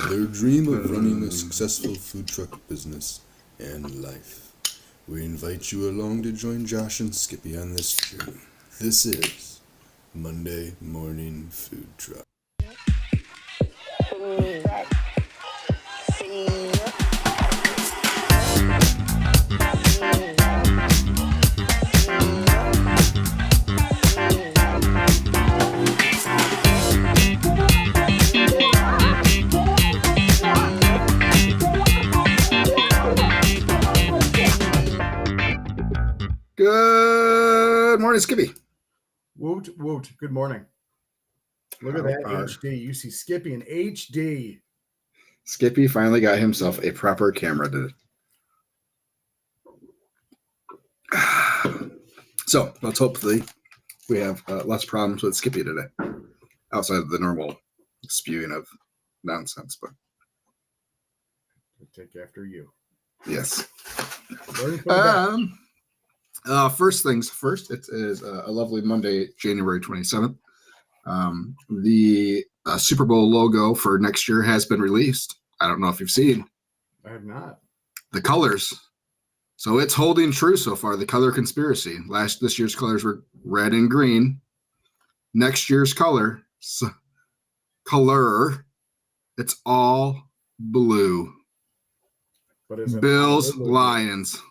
their dream of running a successful food truck business and life. We invite you along to join Josh and Skippy on this journey. This is Monday Morning Food Truck. Good morning, Skippy. Woot, woot. Good morning. Look at that HD. You see Skippy in HD. Skippy finally got himself a proper camera today. So let's hopefully we have less problems with Skippy today, outside of the normal spewing of nonsense. But We'll take after you. yes. First things first, it is a lovely Monday, January 27th. The Super Bowl logo for next year has been released. I don't know if you've seen. I have not. The colors. So it's holding true so far, the color conspiracy. This year's colors were red and green. Next year's color, it's all blue. But is it Bills, Honolulu? Lions.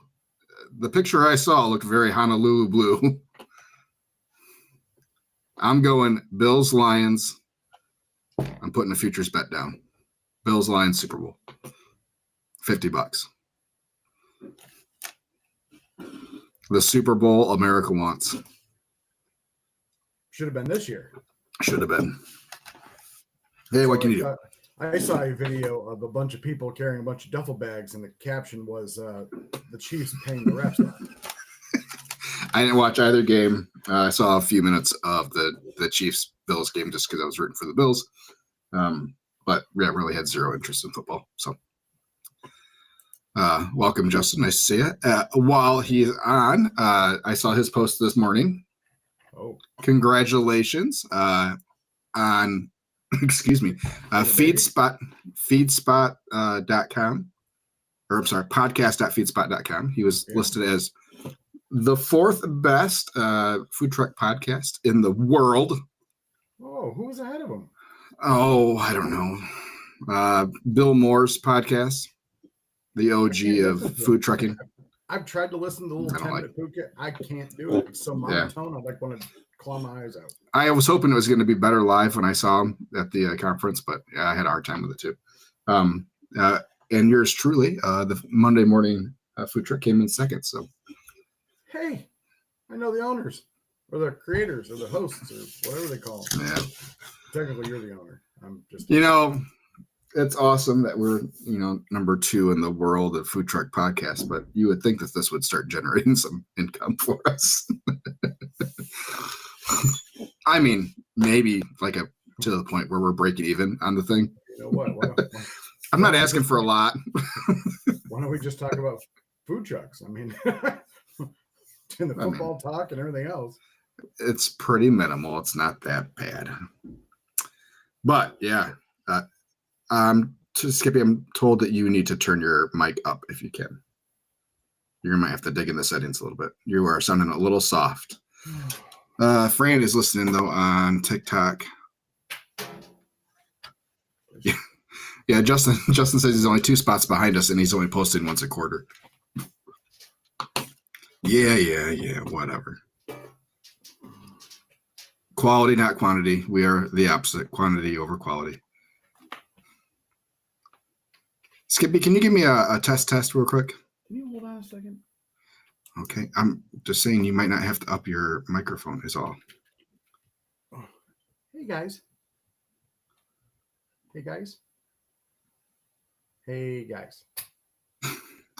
The picture I saw looked very Honolulu blue. I'm going Bills, Lions. I'm putting a futures bet down. Bills, Lions, Super Bowl. $50. The Super Bowl America wants. Should have been this year. Should have been. Hey, what can you do? I saw a video of a bunch of people carrying a bunch of duffel bags, and the caption was the Chiefs paying the refs. I didn't watch either game. I saw a few minutes of the Chiefs-Bills game just because I was rooting for the Bills. But yeah, really had zero interest in football. So welcome, Justin. Nice to see you. While he's on, I saw his post this morning. Oh. Congratulations on... Excuse me, feedspot.com, or I'm sorry, podcast.feedspot.com. He was listed as the fourth best food truck podcast in the world. Oh, who was ahead of him? Oh, I don't know. Bill Moore's podcast, the OG of food trucking. I've tried to listen to the little 10-minute food kit. I can't do it. It's so monotone. I want to claw my eyes out. I was hoping it was going to be better live when I saw him at the conference, but yeah, I had a hard time with it too. And yours truly, the Monday morning food truck came in second. So, hey, I know the owners or the creators or the hosts or whatever they call them. Yeah, technically you're the owner. I'm just it's awesome that we're number 2 in the world of food truck podcasts, but you would think that this would start generating some income for us. I mean, maybe to the point where we're breaking even on the thing. You know what? I'm not asking for a lot. Why don't we just talk about food trucks? I mean, in the football talk and everything else. It's pretty minimal. It's not that bad. But yeah, to Skippy, I'm told that you need to turn your mic up if you can. You might have to dig in the settings a little bit. You are sounding a little soft. Fran is listening though on TikTok. Yeah, Justin says he's only 2 spots behind us and he's only posting once a quarter. Yeah, whatever. Quality, not quantity. We are the opposite. Quantity over quality. Skippy, can you give me a test real quick? Can you hold on a second? Okay, I'm just saying you might not have to up your microphone is all. Hey guys.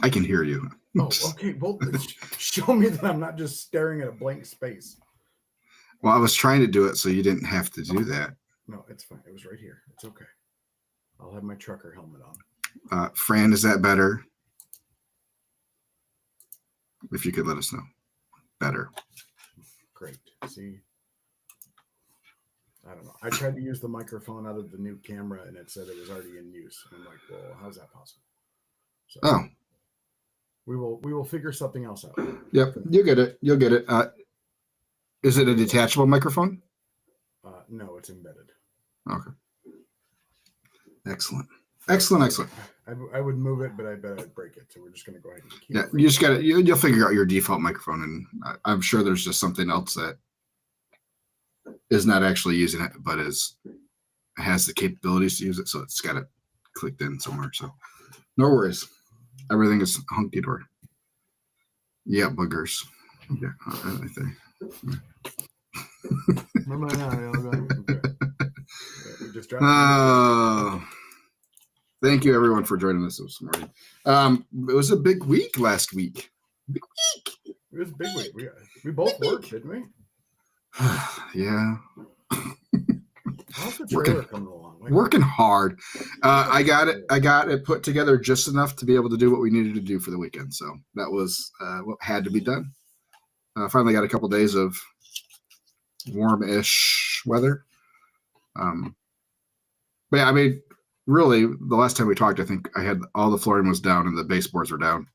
I can hear you. Oh, okay. Well, show me that I'm not just staring at a blank space. Well, I was trying to do it so you didn't have to do that. No, it's fine. It was right here. It's okay. I'll have my trucker helmet on. Fran, is that better? If you could let us know. Better. Great. See? I don't know. I tried to use the microphone out of the new camera, and it said it was already in use. And I'm like, well, how's that possible? So Oh, we will figure something else out. yep. You'll get it. You'll get it. Is it a detachable microphone? No, it's embedded. Okay. Excellent. Excellent. I would move it, but I bet I'd break it. So we're just going to go ahead and keep Yeah, it. you just got to. You'll figure out your default microphone, and I'm sure there's just something else that is not actually using it, but has the capabilities to use it. So it's got it clicked in somewhere. So no worries. Everything is hunky dory. Yeah, boogers. Yeah, I think. We just dropped. Thank you everyone for joining us this morning. It was a big week last week. Big week. It was a big week. We both worked, didn't we? Yeah. How's the trailer coming along? Working hard. I got it put together just enough to be able to do what we needed to do for the weekend. So that was what had to be done. Finally got a couple days of warm-ish weather. But yeah, I mean, really, the last time we talked, I think I had all the flooring was down and the baseboards were down.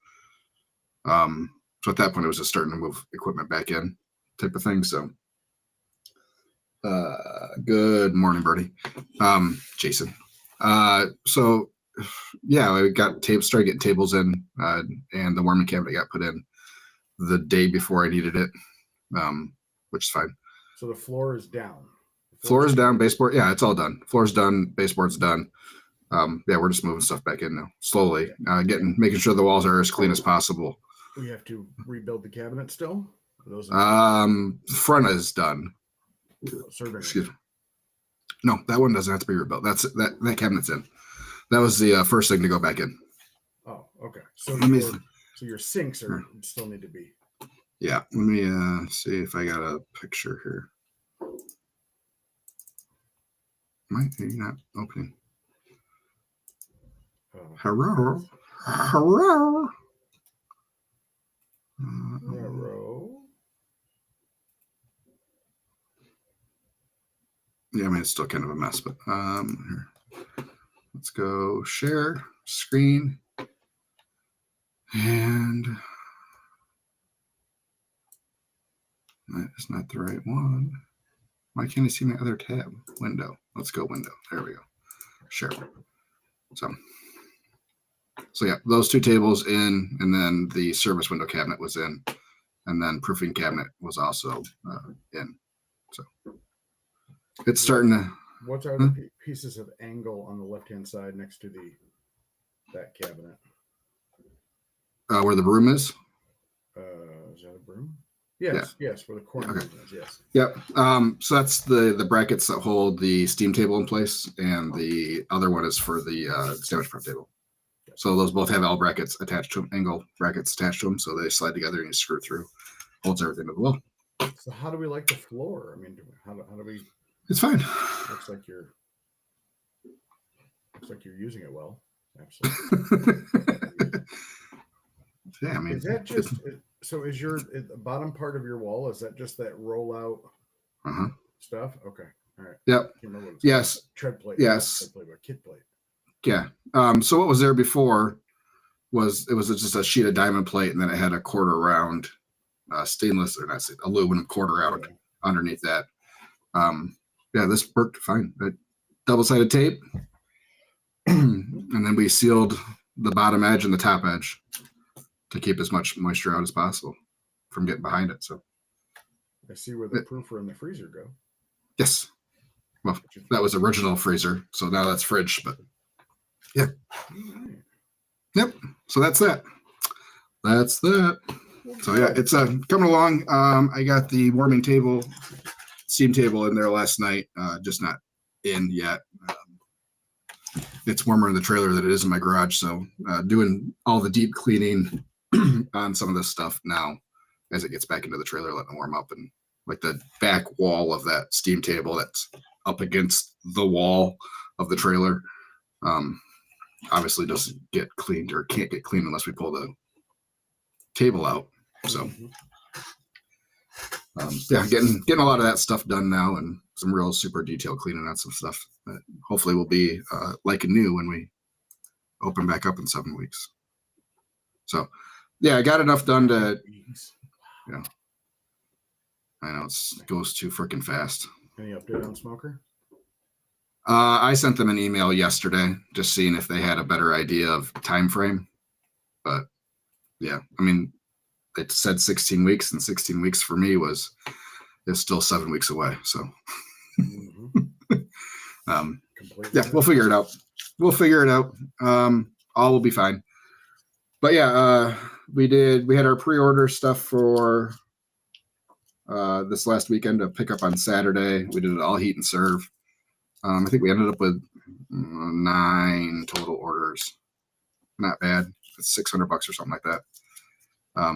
So at that point, it was just starting to move equipment back in, type of thing. So, good morning, Bertie, Jason. So yeah, we started getting tables in, and the warming cabinet got put in the day before I needed it, which is fine. So the floor is down. Floor is down, baseboard. Yeah, it's all done. Floor's done, baseboard's done. Yeah, we're just moving stuff back in now, slowly, making sure the walls are as clean as possible. We have to rebuild the cabinet still. Front is done. Excuse me. No, that one doesn't have to be rebuilt. That cabinet's in. That was the first thing to go back in. Oh, okay. So your sinks still need to be. Yeah, let me see if I got a picture here. Might be not opening. Hello. Yeah, I mean, it's still kind of a mess, but here. Let's go share screen. And that is not the right one. Why can't I see my other tab? Window. Let's go window. There we go. Share. So yeah, those two tables in, and then the service window cabinet was in, and then proofing cabinet was also in. So it's starting to. What are the pieces of angle on the left-hand side next to that cabinet? Where the broom is? Is that a broom? Yes, where the corner is, yes. Yep. So that's the brackets that hold the steam table in place, and the other one is for the sandwich prep table. So those both have L brackets attached to them, angle brackets attached to them, so they slide together and you screw through. Holds everything to the wall. So how do we like the floor? I mean, how do we? It's fine. Looks like you're using it well. Absolutely. Yeah, I mean, is that just so? Is the bottom part of your wall? Is that just that rollout stuff? Okay, all right. Yep. Yes. Tread plate. Yes. Tread plate, but kit plate. Yeah. So what was there before was just a sheet of diamond plate, and then it had a quarter round stainless or not aluminum quarter round underneath that. Yeah, this worked fine. Double-sided tape, and then we sealed the bottom edge and the top edge to keep as much moisture out as possible from getting behind it. So I see where the proofer and the freezer go. Yes. Well, that was original freezer, so now that's fridge, but yeah. Yep. So that's that. That's that. So yeah, it's coming along. I got the warming table, steam table in there last night, just not in yet. It's warmer in the trailer than it is in my garage, so doing all the deep cleaning on some of this stuff now as it gets back into the trailer, letting it warm up, and like the back wall of that steam table that's up against the wall of the trailer obviously doesn't get cleaned or can't get cleaned unless we pull the table out. So Yeah, getting a lot of that stuff done now, and some real super detailed cleaning on some stuff that hopefully will be like new when we open back up in 7 weeks. So, yeah, I got enough done to, yeah. I know it goes too freaking fast. Any update on Smoker? I sent them an email yesterday, just seeing if they had a better idea of time frame. But yeah, I mean, it said 16 weeks, and 16 weeks for me is still 7 weeks away. So, yeah, we'll figure it out. All will be fine. But yeah, we had our pre-order stuff for this last weekend to pick up on Saturday. We did it all heat and serve. I think we ended up with 9 total orders. Not bad. It's $600 or something like that. I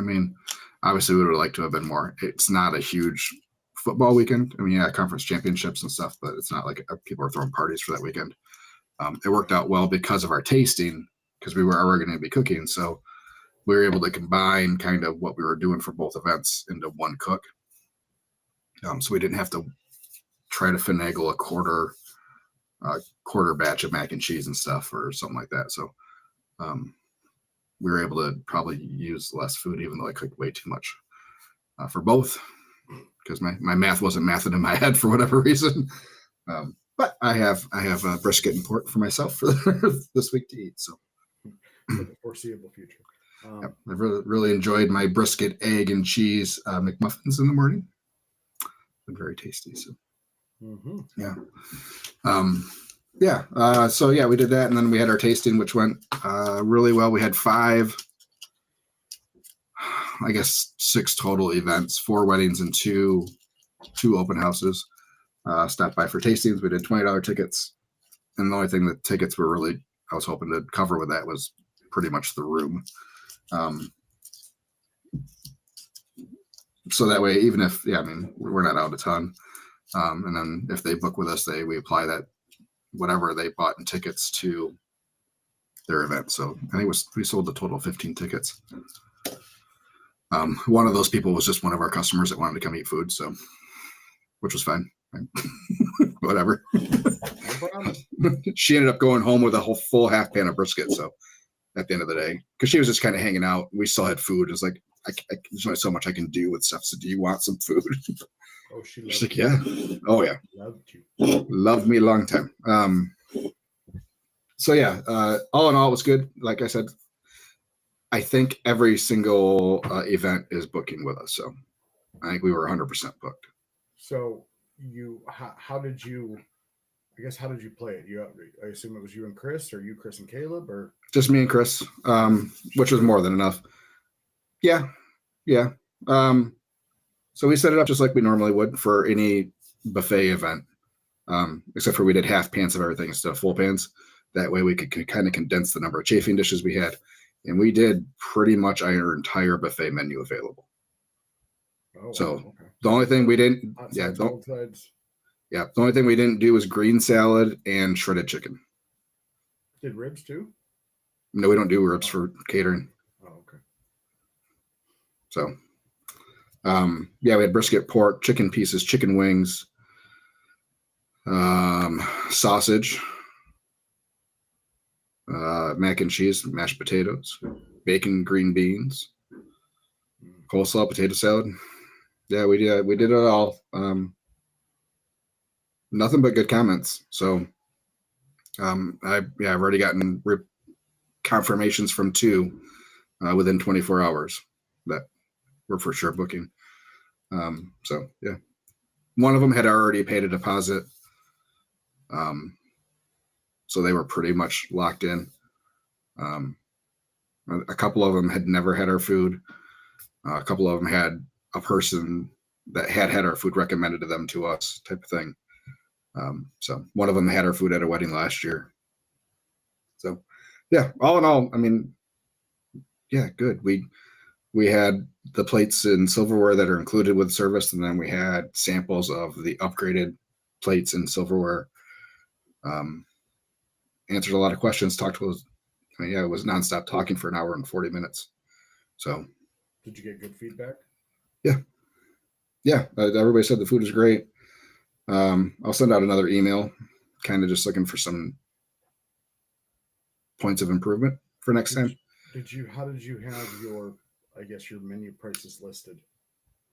mean, obviously we would have liked to have been more. It's not a huge football weekend. I mean, yeah, conference championships and stuff, but it's not like people are throwing parties for that weekend. It worked out well because of our tasting, because we were already going to be cooking. So we were able to combine kind of what we were doing for both events into one cook. So we didn't have to try to finagle a quarter batch of mac and cheese and stuff or something like that. So we were able to probably use less food, even though I cooked way too much for both, because my math wasn't mathing in my head for whatever reason. But I have a brisket and pork for myself for this week to eat. So for the foreseeable future. Yep, I've really enjoyed my brisket, egg, and cheese McMuffins in the morning. Been very tasty. So yeah. So yeah, we did that, and then we had our tasting, which went really well. We had 5, I guess 6 total events, 4 weddings and 2 open houses. Stopped by for tastings. We did $20 tickets, and the only thing that tickets were really I was hoping to cover with that was pretty much the room. So that way, even if we're not out a ton, and then if they book with us, we apply that whatever they bought in tickets to their event. So I think we sold a total of 15 tickets. One of those people was just one of our customers that wanted to come eat food, so which was fine. Whatever. She ended up going home with a full half pan of brisket. So at the end of the day, because she was just kind of hanging out, we still had food. It's like there's only so much I can do with stuff. So do you want some food? Oh, she's like, yeah. Oh yeah. Loved you. Loved me a long time. So yeah, all in all, it was good. Like I said, I think every single event is booking with us. So I think we were 100% booked. So how did you play it? I assume it was you and Chris, or you, Chris, and Caleb, or just me and Chris, which was more than enough. Yeah. So we set it up just like we normally would for any buffet event, except for we did half pans of everything instead of full pans. That way we could kind of condense the number of chafing dishes we had, and we did pretty much our entire buffet menu available. Oh, so okay. The only thing we didn't, the only thing we didn't do was green salad and shredded chicken. Did ribs too? No, we don't do ribs for catering. Oh, okay. So, we had brisket, pork, chicken pieces, chicken wings, sausage, mac and cheese, mashed potatoes, bacon, green beans, coleslaw, potato salad. Yeah, we did it all. Nothing but good comments. So, I've already gotten confirmations from 2 within 24 hours that we're for sure booking. So yeah, one of them had already paid a deposit. So they were pretty much locked in. A couple of them had never had our food. A couple of them had a person that had our food recommended to them to us, type of thing. So one of them had our food at a wedding last year. So yeah, all in all, I mean, yeah, good. We had the plates and silverware that are included with service, and then we had samples of the upgraded plates and silverware. Answered a lot of questions. It was nonstop talking for an hour and 40 minutes. So Did you get good feedback? Yeah, everybody said the food is great. I'll send out another email, kind of just looking for some points of improvement for next time. How did you have your, I guess, your menu prices listed?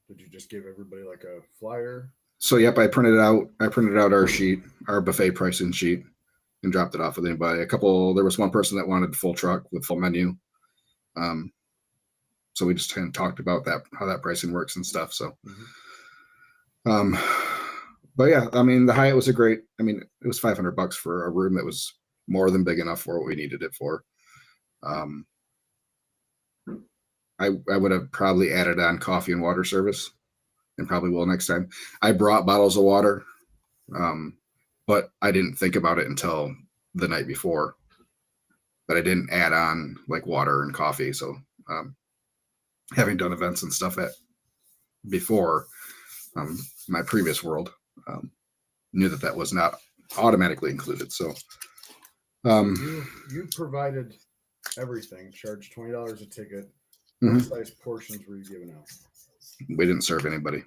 Did you just give everybody like a flyer? So yep, I printed out our sheet, our buffet pricing sheet, and dropped it off with anybody. There was one person that wanted full truck with full menu. So we just kind of talked about that, how that pricing works and stuff. So, but yeah, I mean, the Hyatt was it was $500 for a room that was more than big enough for what we needed it for. I would have probably added on coffee and water service, and probably will next time. I brought bottles of water, but I didn't think about it until the night before that I didn't add on like water and coffee. So, having done events and stuff before, my previous world, knew that was not automatically included. So, you provided everything, charged $20 a ticket. What size portions were you giving out? We didn't serve anybody.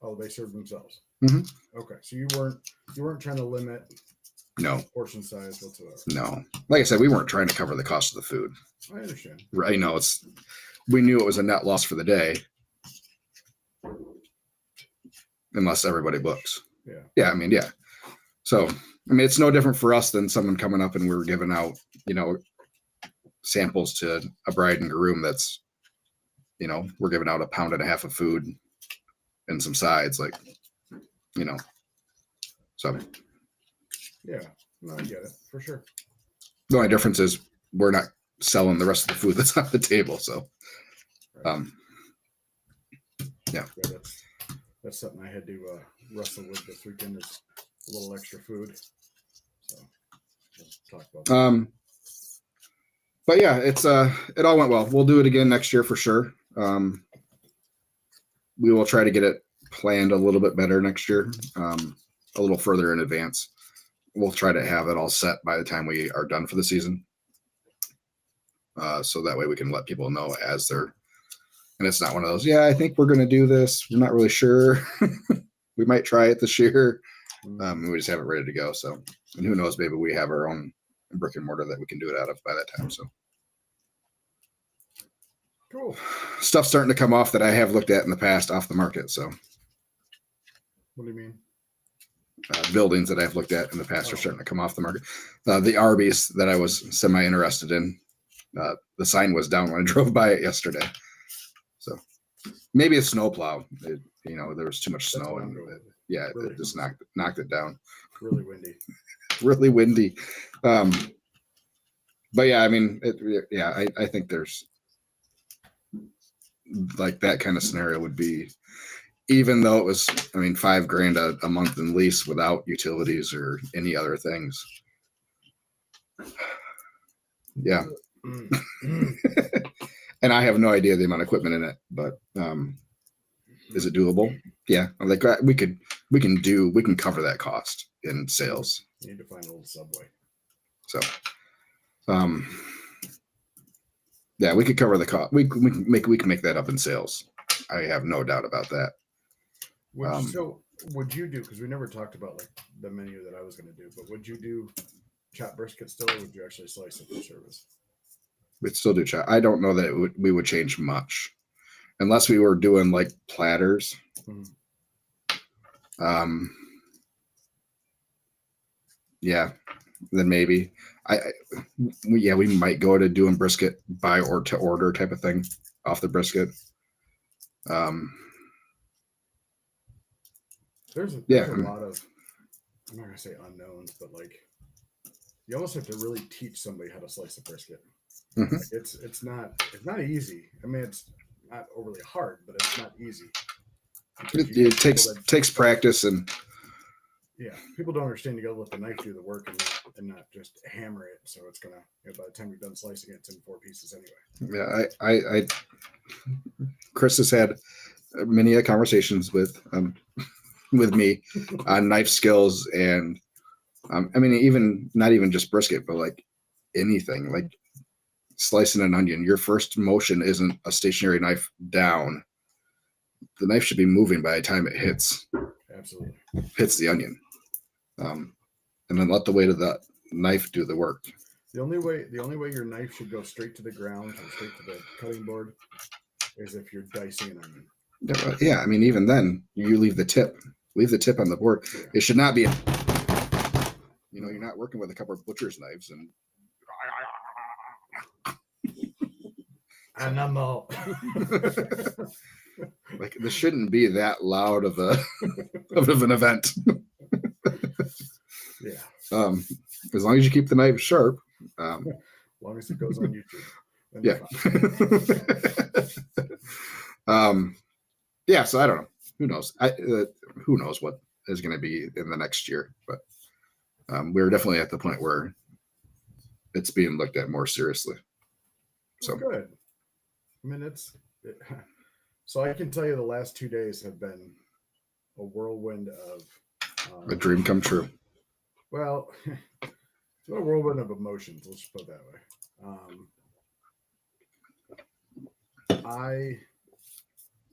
Oh, they served themselves. Mm-hmm. Okay, so you weren't trying to limit portion size whatsoever. No, like I said, we weren't trying to cover the cost of the food. I understand. Right? No, we knew it was a net loss for the day, unless everybody books. Yeah. Yeah. I mean, yeah. So, I mean, it's no different for us than someone coming up and we were giving out, samples to a bride and groom. That's, we're giving out 1.5 pounds of food and some sides, so. Yeah, no, I get it for sure. The only difference is we're not selling the rest of the food that's on the table. So, Right. Yeah. That's something I had to wrestle with this weekend, is a little extra food. So we'll talk about that. But yeah, it all went well. We'll do it again next year for sure. We will try to get it planned a little bit better next year, a little further in advance. We'll try to have it all set by the time we are done for the season. So that way we can let people know as they're, and it's not one of those, yeah, I think we're going to do this. We're not really sure. We might try it this year. We just have it ready to go. So, and who knows, maybe we have our own brick and mortar that we can do it out of by that time. So cool. Stuff's starting to come off that I have looked at in the past off the market. So What do you mean? Buildings that I've looked at in the past are starting to come off the market. The Arby's that I was semi-interested in, the sign was down when I drove by it yesterday. So maybe a snowplow. There was too much snow and really it just knocked it down. Really windy. Really windy. But yeah, I mean, I think there's like that kind of scenario would be, even though it was, $5,000 a month in lease without utilities or any other things. Yeah. And I have no idea the amount of equipment in it, but is it doable? Yeah. Like we can cover that cost in sales. You need to find a little subway. So, yeah, we could cover the cost. We can make that up in sales. I have no doubt about that. Would you do, because we never talked about like the menu that I was going to do, but would you do chopped brisket still, or would you actually slice it for service? We'd still do chop. I don't know that we would change much, unless we were doing like platters. Yeah, then maybe we might go to doing brisket buy or to order type of thing off the brisket. There's a lot of, I'm not gonna say unknowns, but like you almost have to really teach somebody how to slice a brisket. Mm-hmm. Like it's not easy. I mean, it's not overly hard, but it's not easy. It takes practice, and people don't understand. You got to let the knife do the work and not just hammer it. So it's gonna, by the time you're done slicing it, it's in 4 pieces anyway. Yeah, I Chris has had many conversations with me on knife skills, and even not even just brisket, but like anything. Like slicing an onion, your first motion isn't a stationary knife down. The knife should be moving by the time it hits Absolutely. the onion. And then let the weight of the knife do the work. The only way your knife should go straight to the ground or straight to the cutting board is if you're dicing an onion. Yeah, I mean, even then, you leave the tip on the board. Yeah. It should not be, you're not working with a couple of butcher's knives and Animal. like this shouldn't be that loud of an event. Yeah. As long as you keep the knife sharp. As long as it goes on YouTube. Yeah. Yeah. So I don't know. Who knows? Who knows what is going to be in the next year? But we're definitely at the point where it's being looked at more seriously. So good. I mean, so I can tell you the last 2 days have been a whirlwind of a dream come true. Well, it's a whirlwind of emotions. Let's just put it that way. I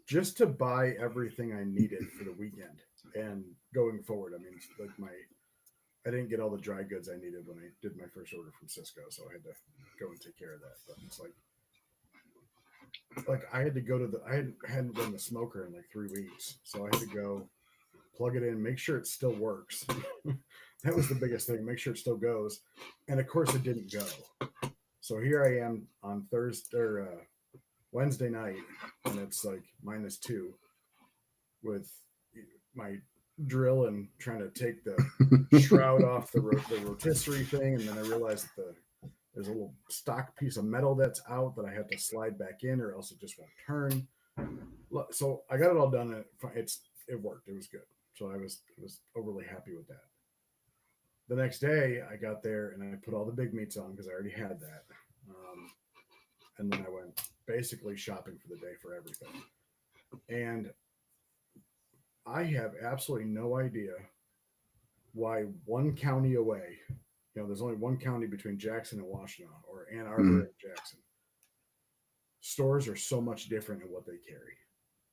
just to buy everything I needed for the weekend and going forward. I mean, like I didn't get all the dry goods I needed when I did my first order from Cisco, so I had to go and take care of that. But it's like I had to go to I hadn't done the smoker in like 3 weeks, so I had to go plug it in, make sure it still works. That was the biggest thing. Make sure it still goes, and of course it didn't go. So here I am on Wednesday night, and it's like -2 with my drill and trying to take the shroud off the rotisserie thing, and then I realized that there's a little stock piece of metal that's out that I have to slide back in, or else it just won't turn. So I got it all done, and it worked. It was good. So I was overly happy with that. The next day, I got there and I put all the big meats on because I already had that, and then I went basically shopping for the day for everything. And I have absolutely no idea why one county away, there's only one county between Jackson and Washtenaw, or Ann Arbor and Jackson. Stores are so much different in what they carry,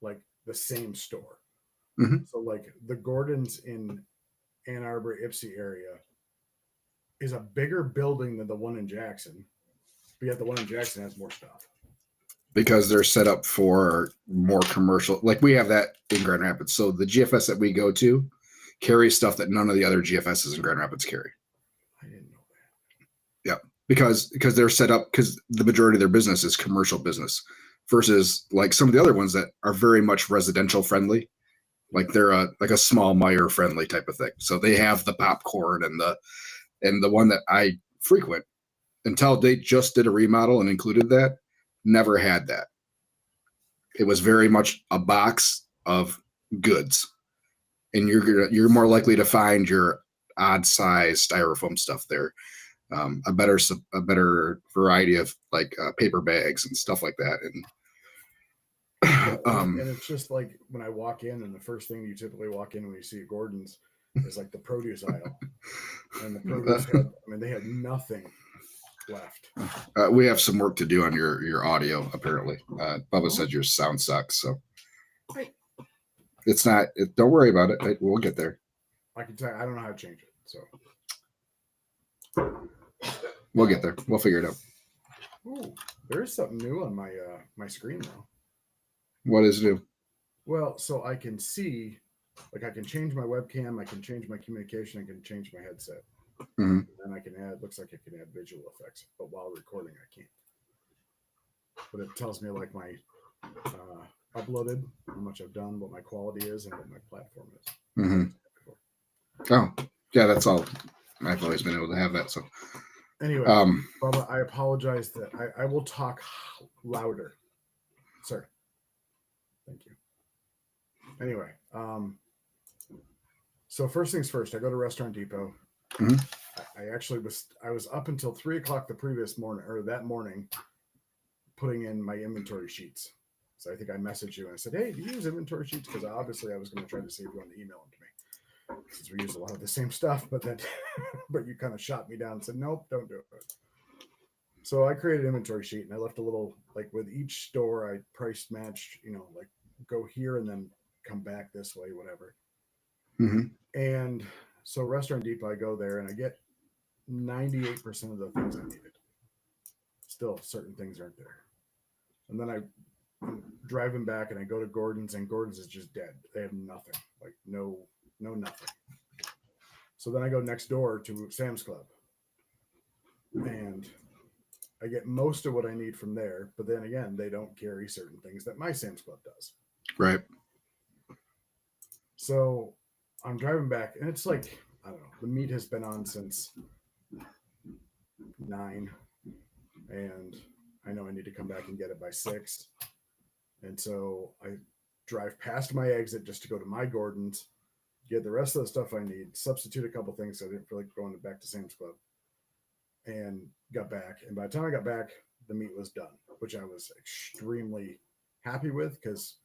like the same store. Mm-hmm. So like the Gordon's in Ann Arbor, Ypsi area is a bigger building than the one in Jackson, but yet the one in Jackson has more stuff. Because they're set up for more commercial. Like we have that in Grand Rapids. So the GFS that we go to carries stuff that none of the other GFSs in Grand Rapids carry. I didn't know that. Yeah, because they're set up, because the majority of their business is commercial business versus like some of the other ones that are very much residential friendly. Like they're like a small Meyer friendly type of thing. So they have the popcorn and the one that I frequent, until they just did a remodel and included that, never had that. It was very much a box of goods, and you're more likely to find your odd size styrofoam stuff there, a better variety of like paper bags and stuff like that. And it's just like when I walk in, and the first thing you typically walk in when you see a Gordon's is like the produce aisle, and the produce they had nothing left. We have some work to do on your audio. Apparently, Bubba said your sound sucks, so it's not. Don't worry about it. We'll get there. I can tell you, I don't know how to change it, so we'll get there. We'll figure it out. Ooh, there's something new on my screen now. What is new? Well, so I can see, like I can change my webcam, I can change my communication, I can change my headset. Mm-hmm. And I can add, looks like I can add visual effects, but while recording, I can't. But it tells me like my uploaded, how much I've done, what my quality is, and what my platform is. Mm-hmm. Oh, yeah, that's all. I've always been able to have that. So anyway, Bubba, I apologize that I will talk louder. Sir. Thank you. Anyway, so first things first, I go to Restaurant Depot. Mm-hmm. I was up until 3:00 the previous morning, or that morning, putting in my inventory sheets. So I think I messaged you and I said, "Hey, do you use inventory sheets?" Because obviously I was going to try to see if you wanted to email them to me, since we use a lot of the same stuff. But then, but you kind of shot me down and said, "Nope, don't do it." So I created an inventory sheet and I left a little, like with each store, I price matched, like go here and then come back this way, whatever. Mm-hmm. And so Restaurant Depot, I go there and I get 98% of the things I needed. Still, certain things aren't there. And then I'm driving back and I go to Gordon's and Gordon's is just dead. They have nothing, like no nothing. So then I go next door to Sam's Club and I get most of what I need from there. But then again, they don't carry certain things that my Sam's Club does. Right. So I'm driving back and it's like, I don't know, the meat has been on since 9 and I know I need to come back and get it by 6. And so I drive past my exit just to go to my Gordon's, get the rest of the stuff I need, substitute a couple things so I didn't feel like going back to Sam's Club, and got back. And by the time I got back, the meat was done, which I was extremely happy with because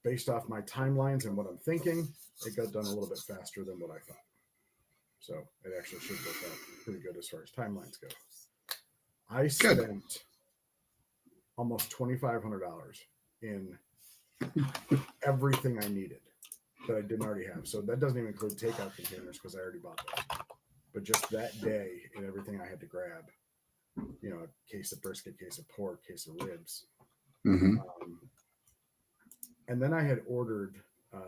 based off my timelines and what I'm thinking, it got done a little bit faster than what I thought. So it actually should work out pretty good as far as timelines go. I spent almost $2,500 in everything I needed that I didn't already have. So that doesn't even include takeout containers because I already bought those. But just that day and everything I had to grab, a case of brisket, case of pork, case of ribs. Mm-hmm. And then I had ordered,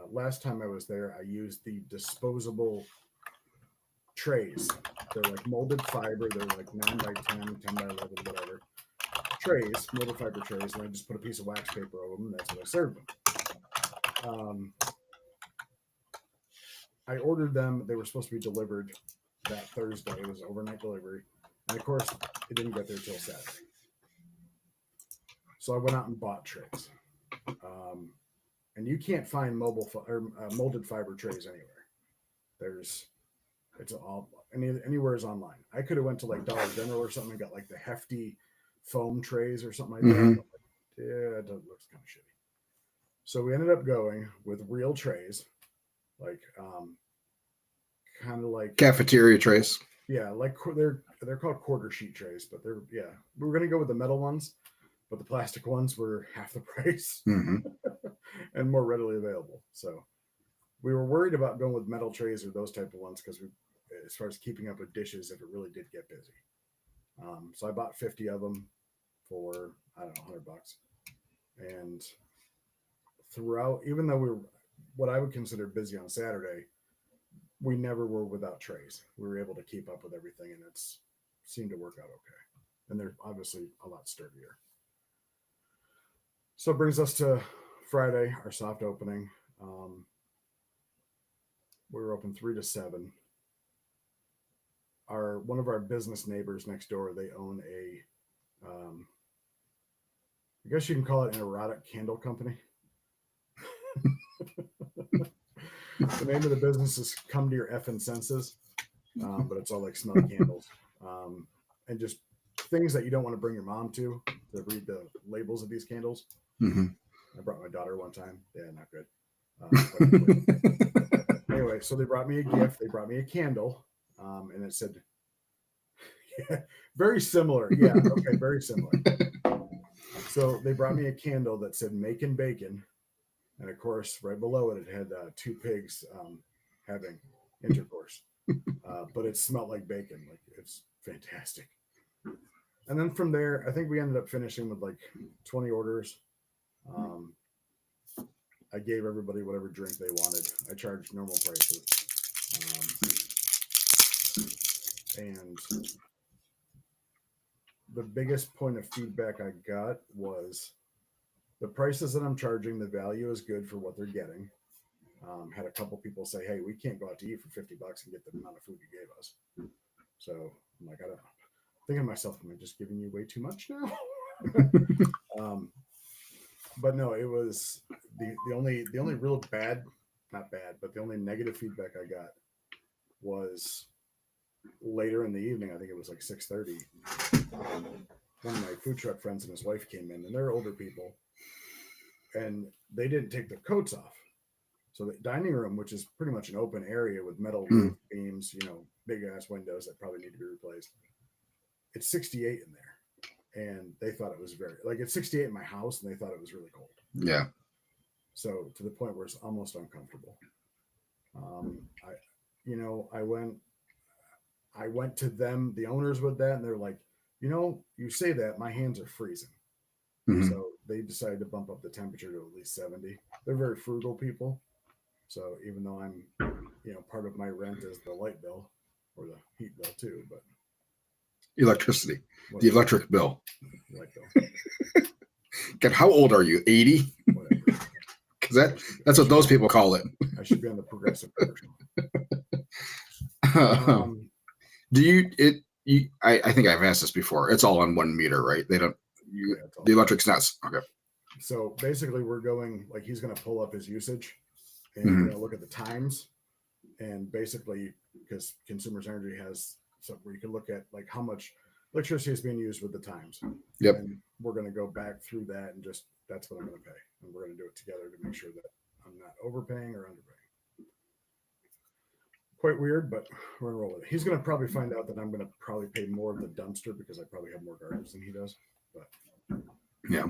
last time I was there, I used the disposable trays. They're like molded fiber. They're like 9 by 10, 10 by 11, whatever. Trays, molded fiber trays. And I just put a piece of wax paper over them. And that's what I served them. I ordered them. They were supposed to be delivered that Thursday. It was overnight delivery. And of course, it didn't get there till Saturday. So I went out and bought trays. And you can't find molded fiber trays anywhere. It's all anywhere is online. I could have went to like Dollar General or something and got like the hefty foam trays or something like that. But yeah, it looks kind of shitty. So we ended up going with real trays, like kind of like cafeteria trays. Yeah, like they're called quarter sheet trays, but we were gonna go with the metal ones, but the plastic ones were half the price and more readily available. So we were worried about going with metal trays or those type of ones because as far as keeping up with dishes, if it really did get busy. So I bought 50 of them for, I don't know, $100. And throughout, even though we were what I would consider busy on Saturday, we never were without trays. We were able to keep up with everything and it's seemed to work out okay. And they're obviously a lot sturdier. So it brings us to Friday, our soft opening. We were open 3 to 7. One of our business neighbors next door, they own a, I guess you can call it an erotic candle company. The name of the business is Come to Your Effing Senses, but it's all like smelly candles and just things that you don't want to bring your mom to read the labels of these candles. I brought my daughter one time. Yeah, not good. Anyway, so they brought me a gift. They brought me a candle, and it said, yeah, very similar. Yeah, okay, very similar. So they brought me a candle that said "Making Bacon." And of course, right below it, it had 2 pigs having intercourse. But it smelled like bacon. Like, it's fantastic. And then from there, I think we ended up finishing with like 20 orders. I gave everybody whatever drink they wanted. I charged normal prices. And the biggest point of feedback I got was the prices that I'm charging, the value is good for what they're getting. Had a couple people say, "Hey, we can't go out to eat for $50 and get the amount of food you gave us." So I'm like, I don't know. Thinking to myself, am I just giving you way too much now? But no, it was the only real not bad, but the only negative feedback I got was later in the evening. I think it was like 6:30. One of my food truck friends and his wife came in, and they're older people, and they didn't take their coats off. So the dining room, which is pretty much an open area with metal roof beams, big ass windows that probably need to be replaced. It's 68 in there. and they thought it was very like it's 68 in my house, and they thought it was really cold. Yeah. So to the point where it's almost uncomfortable. I, I went to them, the owners, with that, and they're like, you say that, my hands are freezing. Mhm. So they decided to bump up the temperature to at least 70. They're very frugal people. So even though I'm, part of my rent is the light bill or the heat bill too, but Electricity, whatever, the electric bill. light bill, God, how old are you? 80? whatever. Because that's what those people call it. I should be on the progressive commercial. Do you? I think I've asked this before. It's all on 1 meter, right? They don't. Yeah, it's all The electric's not okay. So basically, we're going like he's going to pull up his usage and Mhm. we're going to look at the times. And basically, because Consumers Energy has something where you can look at like how much electricity is being used with the times. Yep. And we're going to go back through that and just that's what I'm going to pay. And we're going to do it together to make sure that I'm not overpaying or underpaying. Quite weird, but we're going to roll with it. He's going to probably find out that I'm going to probably pay more of the dumpster because I probably have more garbage than he does. But Yeah.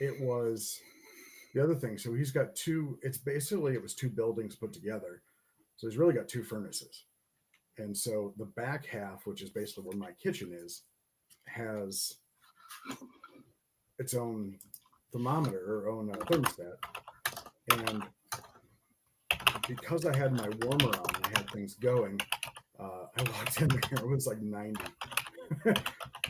It was the other thing. So he's got it was two buildings put together. So he's really got two furnaces. And so the back half, which is basically where my kitchen is, has its own thermometer or own thermostat. And because I had my warmer on, I had things going. I walked in there, it was like 90.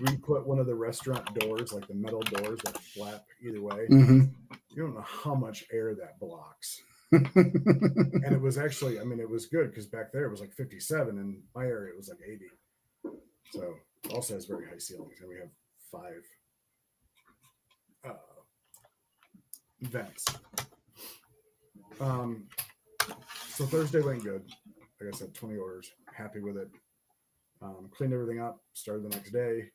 We put one of the restaurant doors, like the metal doors that flap either way. Mm-hmm. You don't know how much air that blocks. And it was actually, it was good because back there it was like 57 and my area it was like 80. So it also has very high ceilings and we have 5 vents. So Thursday went good. Like I said, 20 orders, happy with it. Cleaned everything up, started the next day.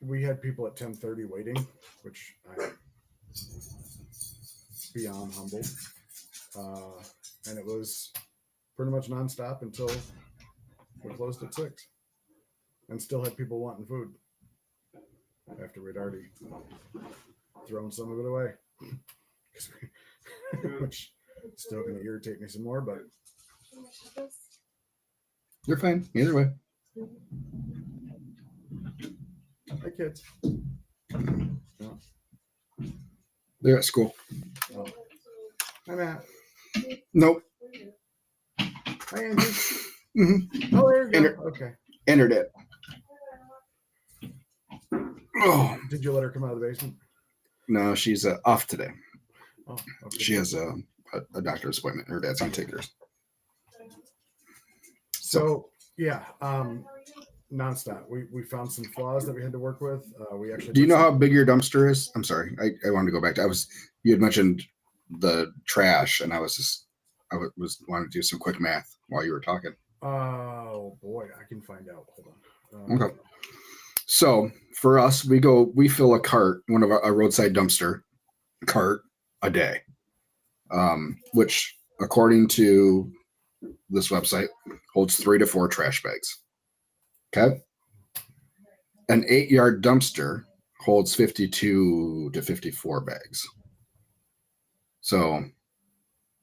We had people at 10:30 waiting, which I'm beyond humble. And it was pretty much nonstop until we closed at 6 and still had people wanting food after we'd already thrown some of it away. Which is still going to irritate me some more, but You're fine. Either way. hi, kids. They're at school. Oh. Hi, Matt. Nope. Hi, Andrew. Mm-hmm. Oh, there you go. Okay. Entered it. Oh. Did you let her come out of the basement? No, she's off today. Oh, okay. She has a doctor's appointment. Her dad's gonna take her. So yeah, nonstop. We found some flaws that we had to work with. We actually. Do you know how big your dumpster is? I'm sorry, I wanted to go back to. You had mentioned the trash, and I was wanting to do some quick math while you were talking. Oh boy, I can find out. Hold on. Okay. So for us, we fill a cart, one of a roadside dumpster cart a day, which according to this website holds 3 to 4 trash bags. Okay. An 8-yard dumpster holds 52 to 54 bags. So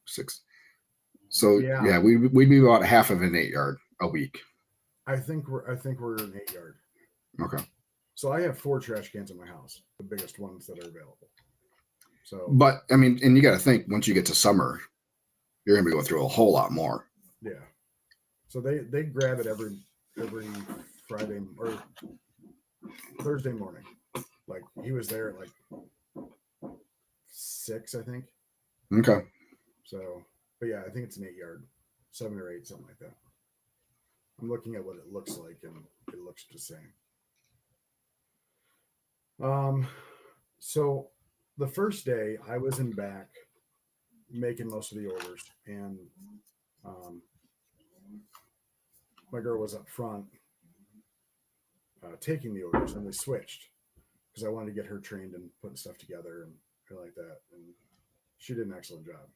6. So yeah, we'd be about half of an 8-yard a week. I think we're an 8-yard. Okay. So I have 4 trash cans in my house, the biggest ones that are available. So, but and you got to think once you get to summer, you're gonna be going through a whole lot more. Yeah. So they grab it every Friday or Thursday morning. Like he was there at like 6, I think. Okay. So, but yeah, I think it's an 8-yard, 7 or 8, something like that. I'm looking at what it looks like, and it looks the same. So the first day I was in back making most of the orders, and my girl was up front taking the orders, and we switched because I wanted to get her trained and putting stuff together and like that. And she did an excellent job.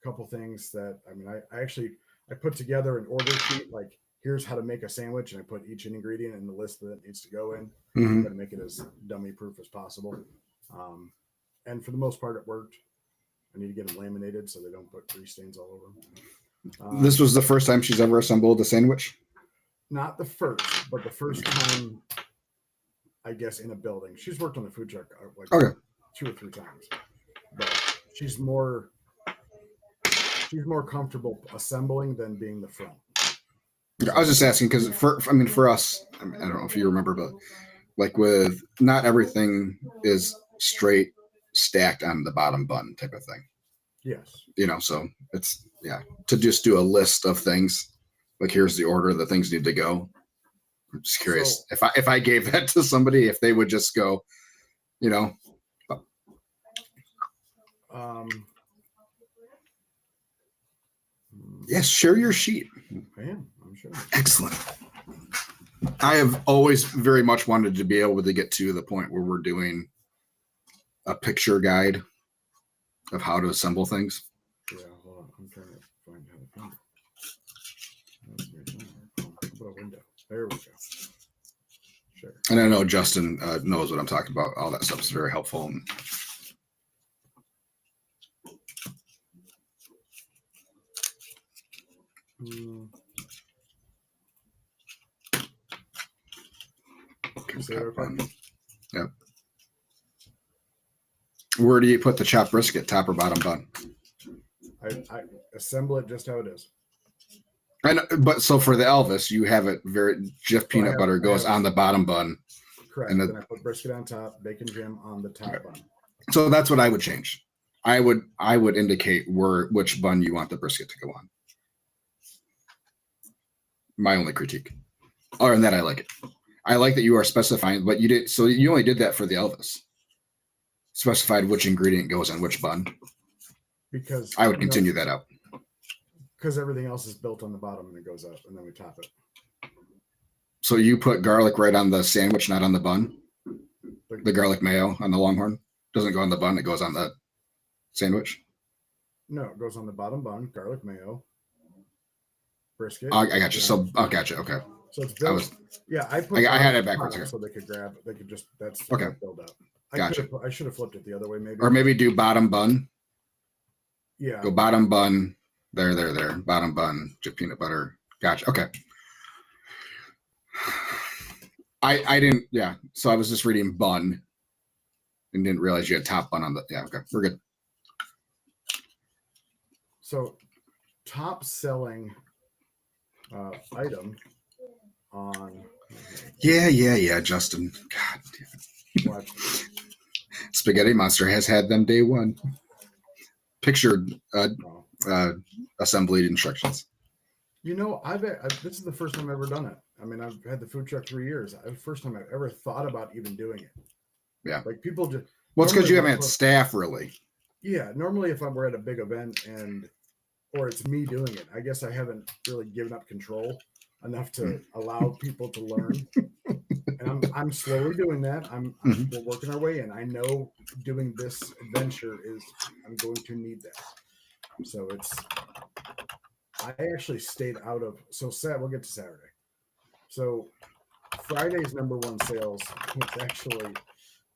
Couple things that I put together an order sheet, like here's how to make a sandwich, and I put each ingredient in the list that it needs to go in. Mhm. Try to make it as dummy proof as possible. And for the most part, it worked. I need to get them laminated so they don't put grease stains all over them. This was the first time she's ever assembled a sandwich? Not the first, but the first time, I guess, in a building. She's worked on the food truck like 2 or 3 times, but she's more comfortable assembling than being the front. I was just asking because for us, I don't know if you remember, but like with not everything is straight stacked on the bottom bun type of thing. Yes. So it's to just do a list of things. Like here's the order the things need to go. I'm just curious if I gave that to somebody, if they would just go, Yes, share your sheet. I am. I'm sure. Excellent. I have always very much wanted to be able to get to the point where we're doing a picture guide of how to assemble things. Yeah, hold on. I'm trying to find how to find it. How about a window? There we go. Sure. And I know Justin knows what I'm talking about. All that stuff is very helpful. Yep. Where do you put the chopped brisket, top or bottom bun? I assemble it just how it is. But so for the Elvis, you have it Jif peanut butter goes on the bottom bun. Correct. And then I put brisket on top, bacon jam on the top bun. So that's what I would change. I would indicate which bun you want the brisket to go on. My only critique. Other than that, I like it. I like that you are specifying, but you did. So you only did that for the Elvis. Specified which ingredient goes on which bun. Because I would continue that out. Because everything else is built on the bottom and it goes up, and then we top it. So you put garlic right on the sandwich, not on the bun? The garlic mayo on the Longhorn doesn't go on the bun; it goes on the sandwich. No, it goes on the bottom bun. Garlic mayo, brisket. I got you. So I got you. Okay. So it's built. I had it backwards here, so they could grab. They could just okay. Build up. Gotcha. I should have flipped it the other way, maybe. Or maybe do bottom bun. Yeah. Go bottom bun. There. Bottom bun. Jif peanut butter. Gotcha. Okay. I didn't. Yeah. So I was just reading bun, and didn't realize you had top bun on the. Yeah. Okay. We're good. So, top selling item on. Yeah, Justin. God damn it. Spaghetti Monster has had them day one. Pictured assembly instructions. This is the first time I've ever done it. I mean, I've had the food truck 3 years. The first time I've ever thought about even doing it. Yeah. Like people just. Well, it's because you haven't had staff really. Yeah. Normally, if we're at a big event or it's me doing it, I guess I haven't really given up control enough to allow people to learn. And I'm slowly doing that. We're working our way in. I know doing this adventure I'm going to need that. So I actually stayed out of, we'll get to Saturday. So Friday's number one sales was actually,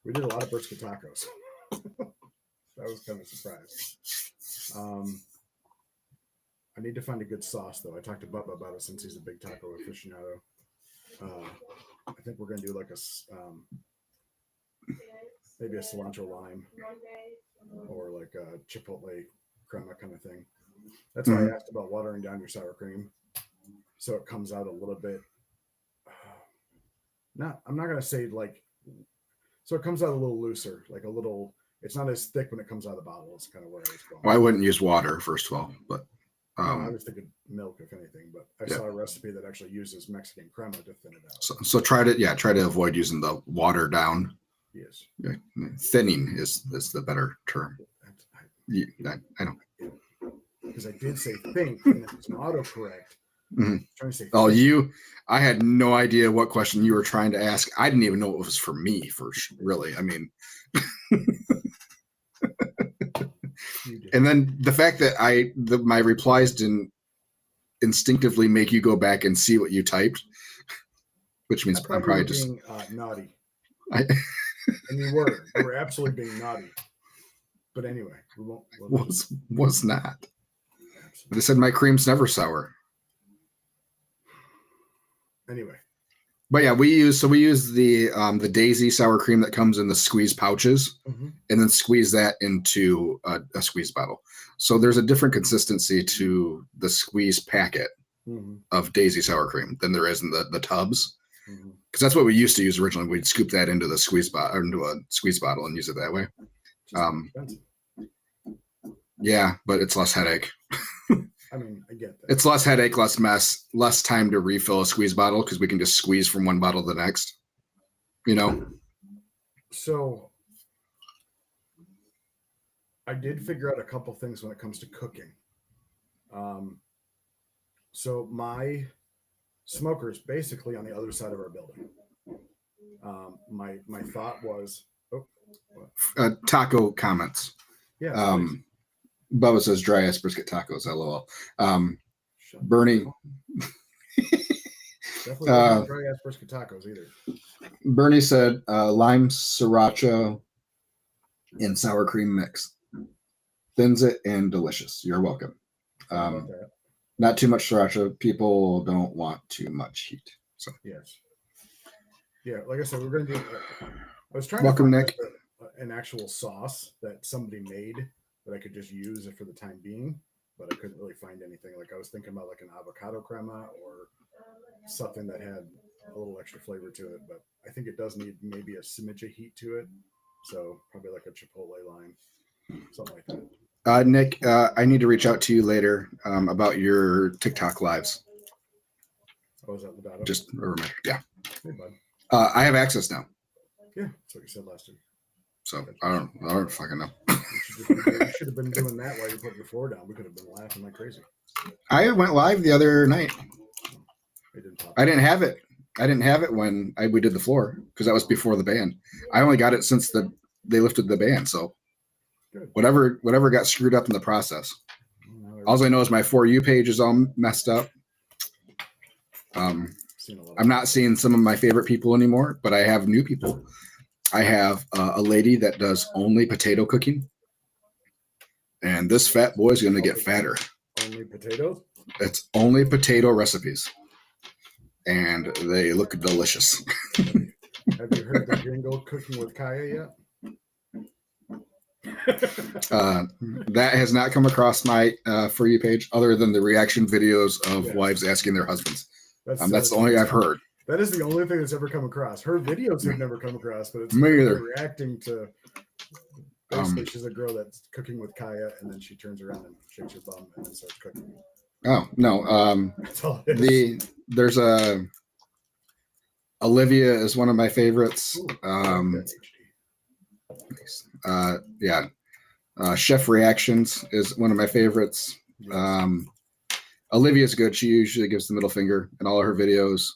we did a lot of brisket tacos. That was kind of a surprise. I need to find a good sauce though. I talked to Bubba about it since he's a big taco aficionado. I think we're going to do like maybe a cilantro lime or like a chipotle crema kind of thing. That's why I asked about watering down your sour cream, so it comes out a little bit. I'm not going to say so it comes out a little looser, like a little. It's not as thick when it comes out of the bottle. It's kind of where I was going. Well, I wouldn't use water first of all, but. I was thinking milk, if anything, but I saw a recipe that actually uses Mexican crema to thin it out. So try to avoid using the water down. Yes. Yeah, thinning is the better term. I know. Because I did say think, and it's an autocorrect. Mm-hmm. Trying to say I had no idea what question you were trying to ask. I didn't even know it was for me first, really. I mean, and then the fact that my replies didn't instinctively make you go back and see what you typed, which means I'm probably just being naughty. I, And you were absolutely being naughty. But anyway, was not. Absolutely. They said my cream's never sour. Anyway. But yeah, we use the Daisy sour cream that comes in the squeeze pouches, Mm-hmm. and then squeeze that into a squeeze bottle. So there's a different consistency to the squeeze packet of Daisy sour cream than there is in the tubs. Because that's what we used to use originally. We'd scoop that into the squeeze bottle, into a squeeze bottle, and use it that way. Yeah, but it's less headache. I mean, I get that. It's less headache, less mess, less time to refill a squeeze bottle because we can just squeeze from one bottle to the next. You know? So I did figure out a couple things when it comes to cooking. So my smoker is basically on the other side of our building. My thought was, taco comments. Yeah. Bubba says dry ass brisket tacos. LOL. Bernie. Definitely not dry ass brisket tacos either. Bernie said lime sriracha and sour cream mix. Thins it and delicious. You're welcome. Not too much sriracha. People don't want too much heat. So yes. Yeah, like I said, we're gonna do. I was trying welcome, to find Nick. An actual sauce that somebody made that I could just use it for the time being, but I couldn't really find anything. Like I was thinking about like an avocado crema or something that had a little extra flavor to it, but I think it does need maybe a smidge of heat to it. So probably like a chipotle lime, something like that. Nick, I need to reach out to you later about your TikTok lives. Oh, is that Lovato? Just a reminder. Yeah. Hey, bud. I have access now. Yeah, that's what you said last week. So I don't fucking know. You should have been doing that while you put your floor down. We could have been laughing like crazy. I went live the other night. I didn't have it. I didn't have it when we did the floor because that was before the ban. I only got it since they lifted the ban. So good. Whatever got screwed up in the process. All I know is my For You page is all messed up. I'm not seeing some of my favorite people anymore, but I have new people. I have a lady that does only potato cooking, and this fat boy is going to get fatter. Only potatoes? It's only potato recipes, and they look delicious. Have you heard the jingle "Cooking with Kaya" yet? That has not come across my For You page, other than the reaction videos of wives asking their husbands. That's the only I've heard. That is the only thing that's ever come across. Her videos have never come across, but it's me either. Reacting to. Basically, she's a girl that's cooking with Kaya, and then she turns around and shakes her bum and then starts cooking. Oh no! That's all it is. There's Olivia is one of my favorites. Chef Reactions is one of my favorites. Yes. Olivia's good. She usually gives the middle finger in all of her videos.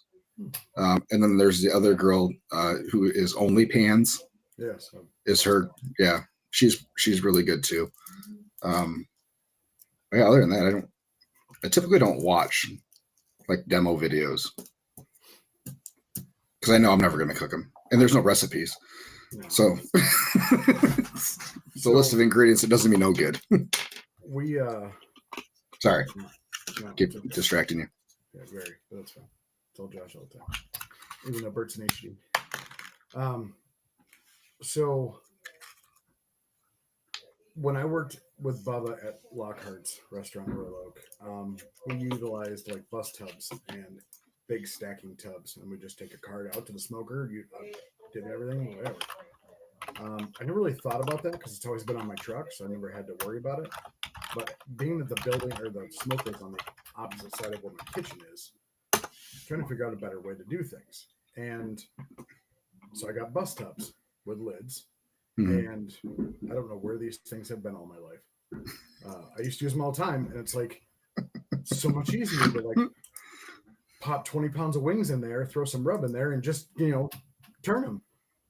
And then there's the other girl who is Only Pans. Yes. Is her? Yeah, she's really good too. Other than that, I typically don't watch like demo videos because I know I'm never going to cook them, and there's no recipes. No. So it's a list of ingredients. It doesn't mean no good. Sorry, keep distracting you. Yeah, very. But that's fine. It's all Josh all the time. Even though Bert's an HD. So when I worked with Bubba at Lockhart's restaurant in Royal Oak, we utilized like bus tubs and big stacking tubs, and we just take a cart out to the smoker. You did everything, whatever. I never really thought about that because it's always been on my truck, so I never had to worry about it. But being that the building or the smoker is on the opposite side of where my kitchen is, I'm trying to figure out a better way to do things. And so I got bus tubs with lids. And I don't know where these things have been all my life. I used to use them all the time, and it's like so much easier to like pop 20 pounds of wings in there, throw some rub in there, and just turn them.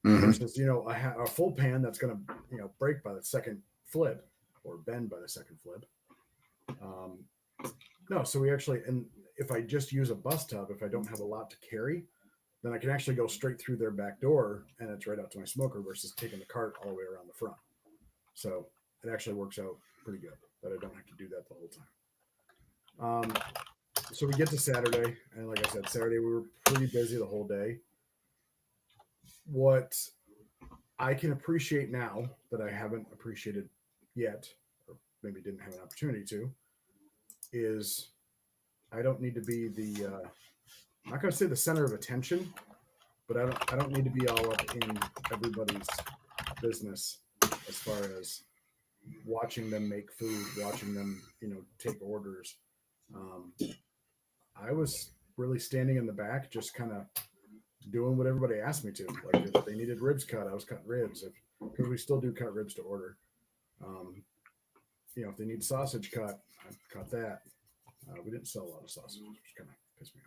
Versus a full pan that's gonna break by the second flip or bend by the second flip. No, so we actually, and if I just use a bus tub, if I don't have a lot to carry, then I can actually go straight through their back door and it's right out to my smoker versus taking the cart all the way around the front. So it actually works out pretty good that I don't have to do that the whole time. So we get to Saturday, and like I said, Saturday we were pretty busy the whole day. What I can appreciate now that I haven't appreciated yet, or maybe didn't have an opportunity to, is I don't need to be the I'm not going to say the center of attention, but I don't need to be all up in everybody's business as far as watching them make food, watching them, take orders. I was really standing in the back, just kind of doing what everybody asked me to. Like if they needed ribs cut, I was cutting ribs. Because we still do cut ribs to order. If they need sausage cut, I cut that. We didn't sell a lot of sausage, which kind of pissed me off.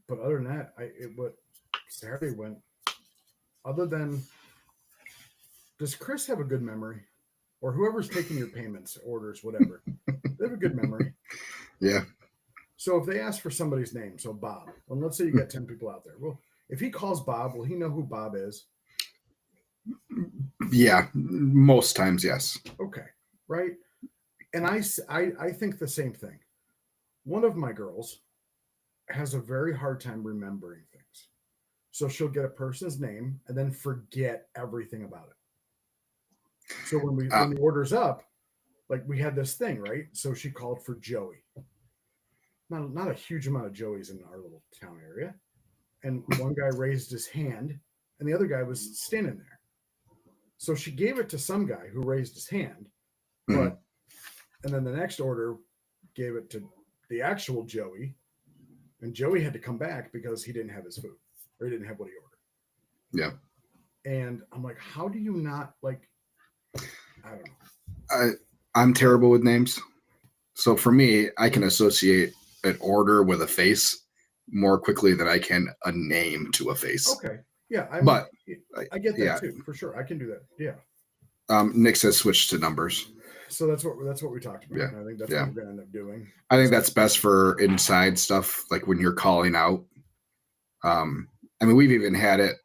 But other than that, what Saturday went. Other than, does Chris have a good memory, or whoever's taking your payments, orders, whatever? They have a good memory. Yeah. So if they ask for somebody's name, so Bob, well, let's say you got 10 people out there. Well, if he calls Bob, will he know who Bob is? Yeah, most times, yes. Okay, right. And I think the same thing. One of my girls has a very hard time remembering things. So she'll get a person's name and then forget everything about it. So when the order's up, like we had this thing, right? So she called for Joey. Not a huge amount of Joeys in our little town area. And one guy raised his hand and the other guy was standing there. So she gave it to some guy who raised his hand, and then the next order gave it to the actual Joey, and Joey had to come back because he didn't have his food or he didn't have what he ordered. Yeah. And I'm like, how do you not I don't know. I'm terrible with names. So for me, I can associate an order with a face more quickly than I can a name to a face. Okay. Yeah. I get that too, for sure. I can do that. Yeah. Nick says switch to numbers. So that's what we talked about. Yeah. And I think that's what we're going to end up doing. I think that's best for inside stuff, like when you're calling out. We've even had it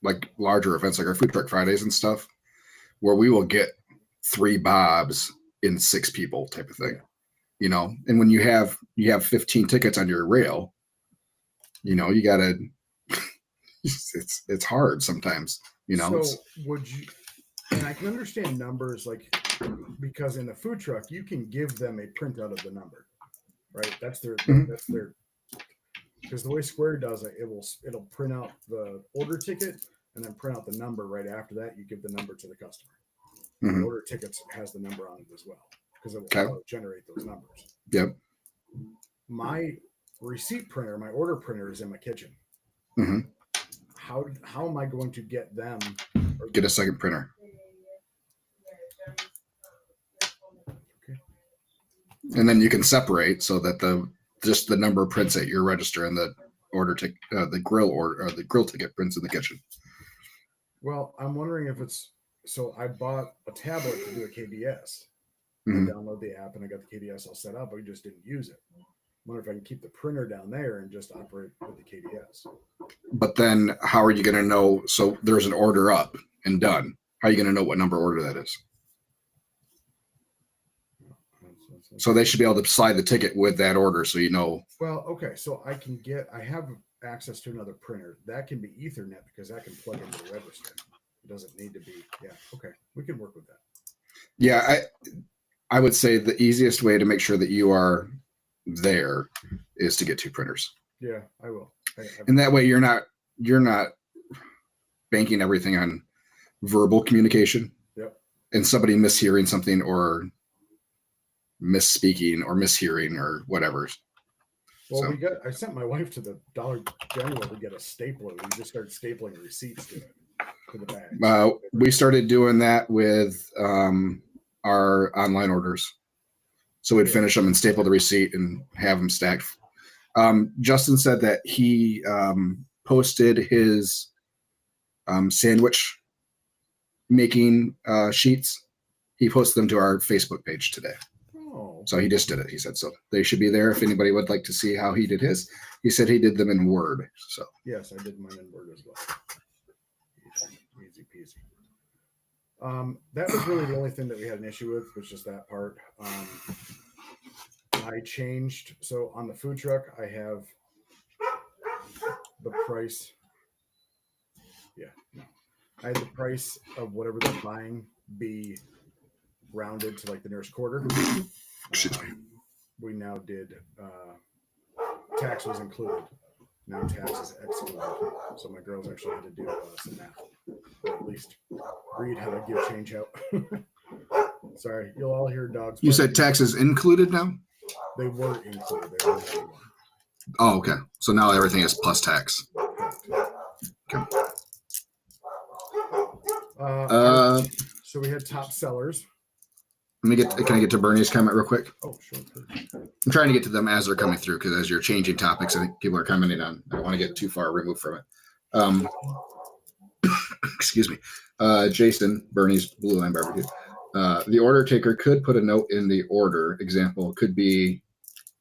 like larger events, like our Food Truck Fridays and stuff, where we will get 3 Bobs in 6 people type of thing. And when you have 15 tickets on your rail, you gotta it's hard sometimes, So would you, and I can understand numbers, because in the food truck you can give them a printout of the number, right? That's their because the way Square does it, it'll print out the order ticket and then print out the number right after that. You give the number to the customer. The order tickets has the number on it as well, because it will generate those numbers. Yep. My receipt printer, my order printer is in my kitchen. How am I going to get them? Get a second printer. Okay. And then you can separate so that the number prints at your register and the order ticket, the grill ticket prints in the kitchen. Well, I'm wondering if it's, so I bought a tablet to do a KDS. I download the app and I got the KDS all set up, but we just didn't use it. I wonder if I can keep the printer down there and just operate with the KDS. But then how are you going to know? So there's an order up and done. How are you going to know what number order that is? So they should be able to slide the ticket with that order so you know. Well, okay. So I have access to another printer. That can be Ethernet because that can plug into the register. It doesn't need to be. Yeah. Okay. We can work with that. Yeah. I would say the easiest way to make sure that you are there is to get 2 printers. Yeah, I will. And that way you're not banking everything on verbal communication. Yep. And somebody mishearing something or misspeaking or mishearing or whatever. Well, I sent my wife to the Dollar General to get a stapler. We just started stapling receipts to the bag. We started doing that with our online orders. So we'd finish them and staple the receipt and have them stacked. Justin said that he posted his sandwich making sheets He posted them to our Facebook page today. Oh, So he just did it. He said so. They should be there if anybody would like to see how he did his. He said he did them in Word. So yes, I did mine in Word as well. Easy peasy. That was really the only thing that we had an issue with, was just that part. I changed. So on the food truck, I have the price. Yeah, no. I had the price of whatever they're buying be rounded to like the nearest quarter. We now did tax was included. Now tax is excluded. So my girls actually had to do some math, or at least read how to give change out. Sorry, you'll all hear dogs. You said taxes included now? They were included. They were included. Oh, okay. So now everything is plus tax. Okay. So we had top sellers. Can I get to Bernie's comment real quick? Oh, sure. I'm trying to get to them as they're coming through, because as you're changing topics, I think people are commenting on. I don't want to get too far removed from it. Excuse me. Jason, Bernie's Blue Line Barbecue. The order taker could put a note in the order. Example could be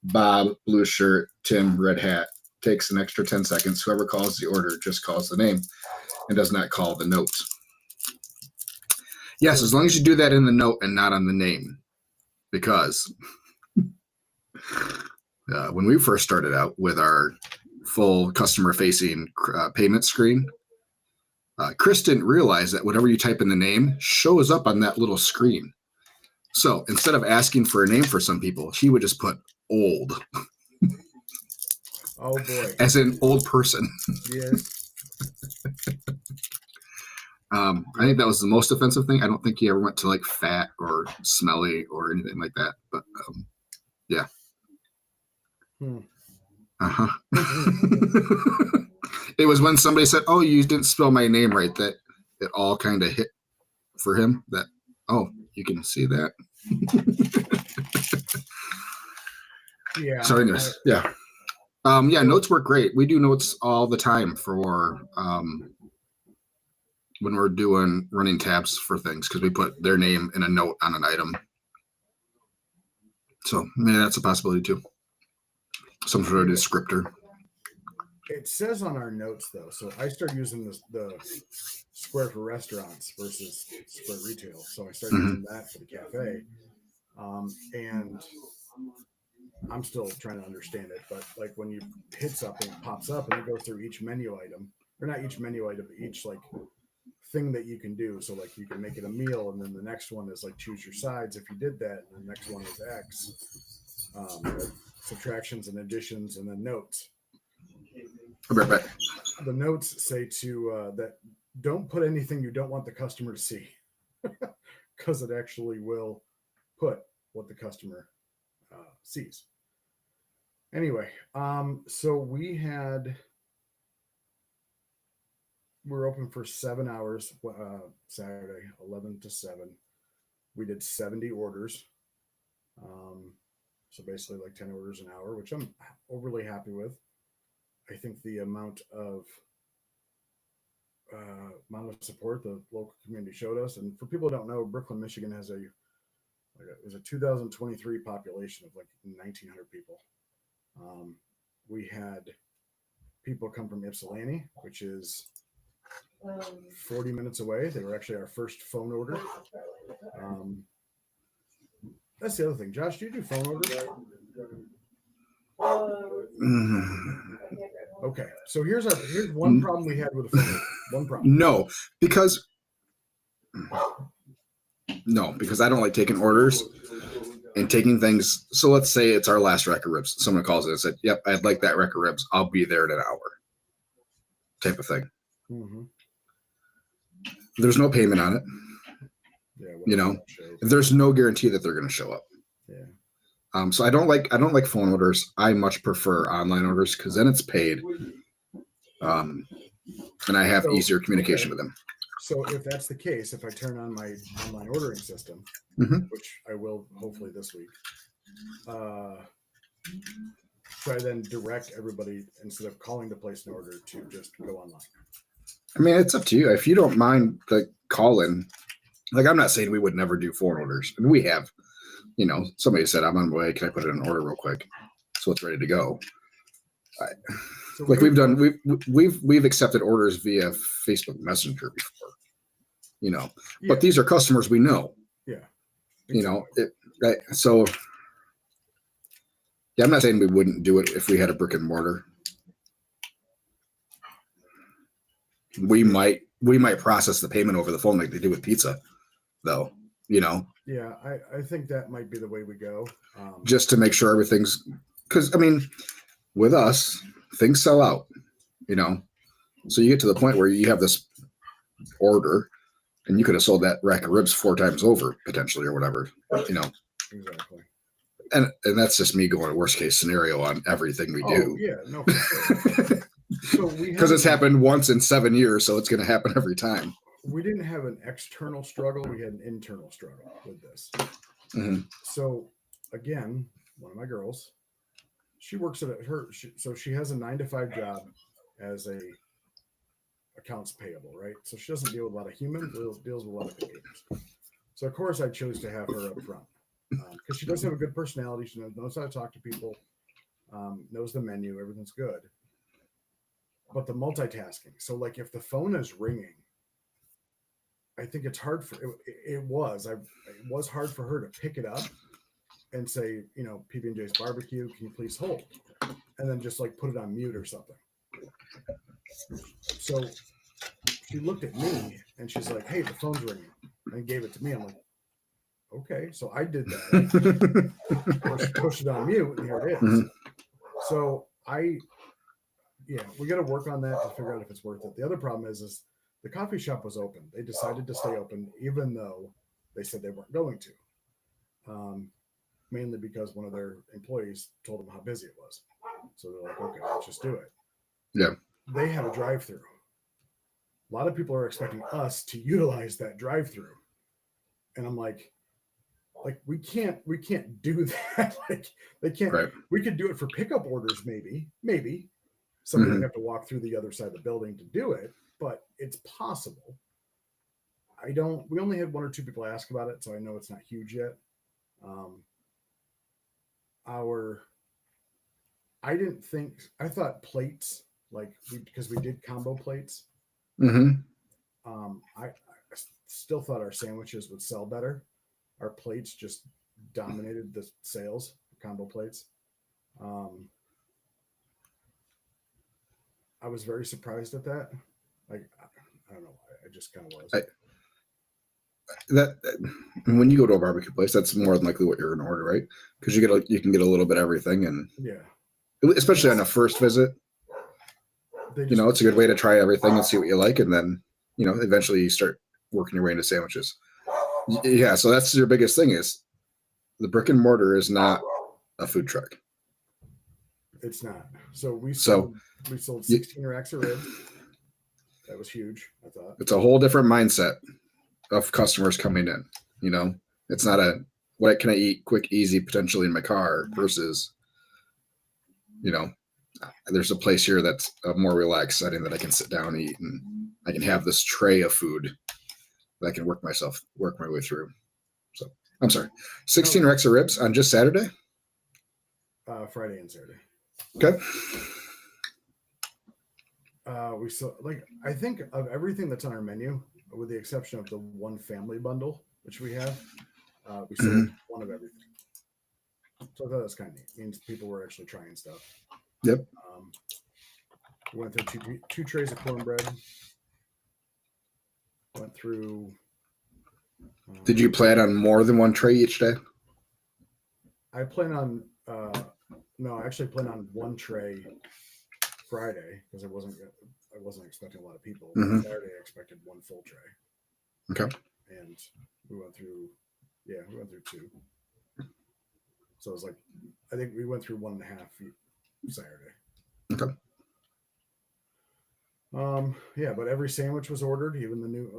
Bob, blue shirt, Tim, red hat. Takes an extra 10 seconds. Whoever calls the order just calls the name and does not call the note. Yes, as long as you do that in the note and not on the name. Because when we first started out with our full customer-facing payment screen, Chris didn't realize that whatever you type in the name shows up on that little screen. So instead of asking for a name for some people, he would just put old. Oh, boy. As in old person. Yes. I think that was the most offensive thing. I don't think he ever went to like fat or smelly or anything like that. But yeah. Uh-huh. It was when somebody said, "Oh, you didn't spell my name right," that it all kind of hit for him that, oh, you can see that. Yeah. So anyways, yeah. Notes work great. We do notes all the time for when we're running tabs for things, because we put their name in a note on an item. So maybe that's a possibility too. Some sort of descriptor. It says on our notes though, so I started using the square for restaurants versus square retail. So I started using that for the cafe. And I'm still trying to understand it, but like when you hit something, it pops up and it goes through each menu item, or not each menu item, but each like thing that you can do. So like you can make it a meal, and then the next one is like choose your sides if you did that, and the next one is X. Subtractions and additions, and then notes. I'll be right back. The notes say to that don't put anything you don't want the customer to see, because it actually will put what the customer sees. Anyway, so we were open for 7 hours Saturday, 11 to 7. We did 70 orders. So basically like 10 orders an hour, which I'm overly happy with. I think the amount of support the local community showed us, and for people who don't know, Brooklyn, Michigan has a 2023 population of like 1,900 people. We had people come from Ypsilanti, which is 40 minutes away. They were actually our first phone order. That's the other thing. Josh, do you do phone orders? Okay, so here's one problem we had with the phone order. One problem. No, because I don't like taking orders and taking things. So let's say it's our last rack of ribs. Someone calls it and said, "Yep, I'd like that rack of ribs. I'll be there in an hour." Type of thing. Mm-hmm. There's no payment on it. Yeah, there's no guarantee that they're going to show up. Yeah. So I don't like phone orders. I much prefer online orders, because then it's paid, and I have easier communication with them. So if that's the case, if I turn on my online ordering system, which I will hopefully this week, try then direct everybody, instead of calling to place an order, to just go online. I mean, it's up to you. If you don't mind the call-in, Like, I'm not saying we would never do phone orders, and we have. You know, somebody said, "I'm on my way. Can I put in an order real quick?" So it's ready to go. So Like we've accepted orders via Facebook Messenger before. You know, but these are customers we know. Yeah. You know, so yeah, I'm not saying we wouldn't do it if we had a brick and mortar. We might process the payment over the phone like they do with pizza, though. You know. Yeah, I think that might be the way we go. Just to make sure everything's, because I mean, with us, things sell out. You know, so you get to the point where you have this order, and you could have sold that rack of ribs 4 times over potentially, or whatever. You know. Exactly. And that's just me going worst case scenario on everything we do. Yeah, no. So because it's happened once in 7 years, so it's going to happen every time. We didn't have an external struggle; we had an internal struggle with this. Mm-hmm. So again, one of my girls, she works at so she has a 9-to-5 job as a accounts payable, right? So she doesn't deal with a lot of human, deals with a lot of computers. So of course I chose to have her up front because she does have a good personality. She knows how to talk to people, knows the menu, everything's good. But the multitasking. So like if the phone is ringing, I think it's hard for it was hard for her to pick it up and say, you know, PB&J's barbecue, can you please hold? And then just like put it on mute or something. So she looked at me and she's like, hey, the phone's ringing, and gave it to me. I'm like, okay. So I did that. Pushed it on mute, and here it is. Mm-hmm. So we got to work on that to figure out if it's worth it. The other problem is the coffee shop was open. They decided to stay open, even though they said they weren't going to. Mainly because one of their employees told them how busy it was. So they're like, okay, let's just do it. Yeah. They have a drive-through. A lot of people are expecting us to utilize that drive-through. And I'm like we can't do that. Like they can't, right. We could do it for pickup orders. Maybe somebody would have to walk through the other side of the building to do it, but it's possible. We only had 1 or 2 people ask about it. So I know it's not huge yet. I thought plates, because we did combo plates. Mm-hmm. I still thought our sandwiches would sell better. Our plates just dominated the sales, combo plates. I was very surprised at that. Like, I don't know. I just kind of was. That when you go to a barbecue place, that's more than likely what you're going to order, right? Because you can get a little bit of everything, and especially on a first visit, it's a good way to try everything and see what you like, and then eventually you start working your way into sandwiches. Yeah, so that's your biggest thing is the brick and mortar is not a food truck. It's not. So we sold 16 racks of ribs. That was huge, I thought. It's a whole different mindset of customers coming in. It's not what can I eat quick, easy, potentially in my car versus, there's a place here that's a more relaxed setting that I can sit down and eat, and I can have this tray of food that I can work my way through. So I'm sorry, 16 racks of ribs on just Saturday? Friday and Saturday. Okay. We saw, I think of everything that's on our menu, with the exception of the one family bundle, which we have, we sold one of everything. So I thought that's kind of neat. It means people were actually trying stuff. Yep. We went through two trays of cornbread. Went through. Did you plan on more than one tray each day? I plan on. No, I actually plan on one tray Friday because I wasn't expecting a lot of people. Mm-hmm. Saturday I expected one full tray. Okay. And we went through 2. So it was I think we went through 1.5 Saturday. Okay. Yeah, but every sandwich was ordered, even the new.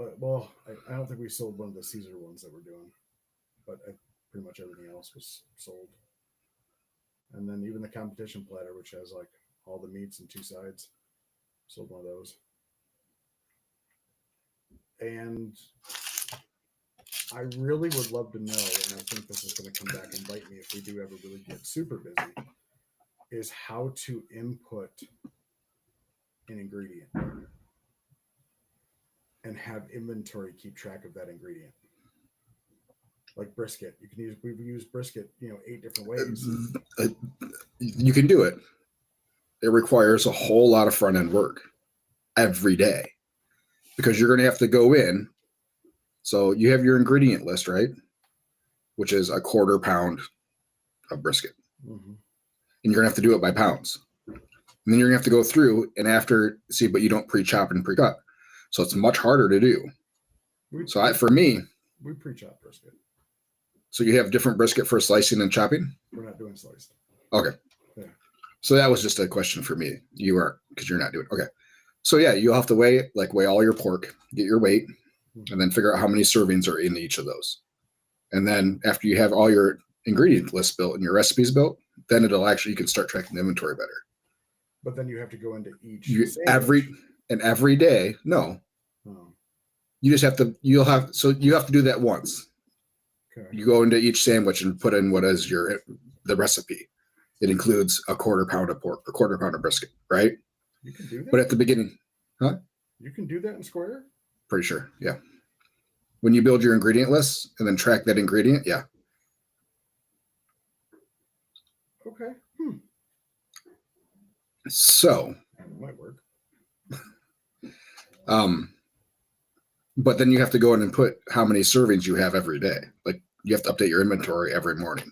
I don't think we sold one of the Caesar ones that we're doing, but pretty much everything else was sold. And then even the competition platter, which has all the meats and 2 sides, sold one of those. And I really would love to know, and I think this is going to come back and bite me if we do ever really get super busy, is how to input an ingredient and have inventory keep track of that ingredient. Like brisket, we've used brisket, 8 different ways. You can do it. It requires a whole lot of front end work every day because you're going to have to go in. So you have your ingredient list, right? Which is a 1/4 pound of brisket. Mm-hmm. And you're going to have to do it by pounds. And then you're going to have to go through and but you don't pre-chop and pre-cut. So it's much harder to do. For me, we pre-chop brisket. So you have different brisket for slicing and chopping? We're not doing sliced. Okay. Yeah. So that was just a question for me. You are, because you're not doing, okay. So yeah, you'll have to weigh all your pork, get your weight, and then figure out how many servings are in each of those. And then after you have all your ingredient list built and your recipes built, then you can start tracking the inventory better. But then you have to go into each every day. No. Oh. You just have to, you have to do that once. Okay. You go into each sandwich and put in what is the recipe. It includes a 1/4 pound of pork, a 1/4 pound of brisket, right? You can do that. But at the beginning, huh? You can do that in Square? Pretty sure, yeah. When you build your ingredient list and then track that ingredient, yeah. Okay. So it might work. But then you have to go in and put how many servings you have every day. Like you have to update your inventory every morning.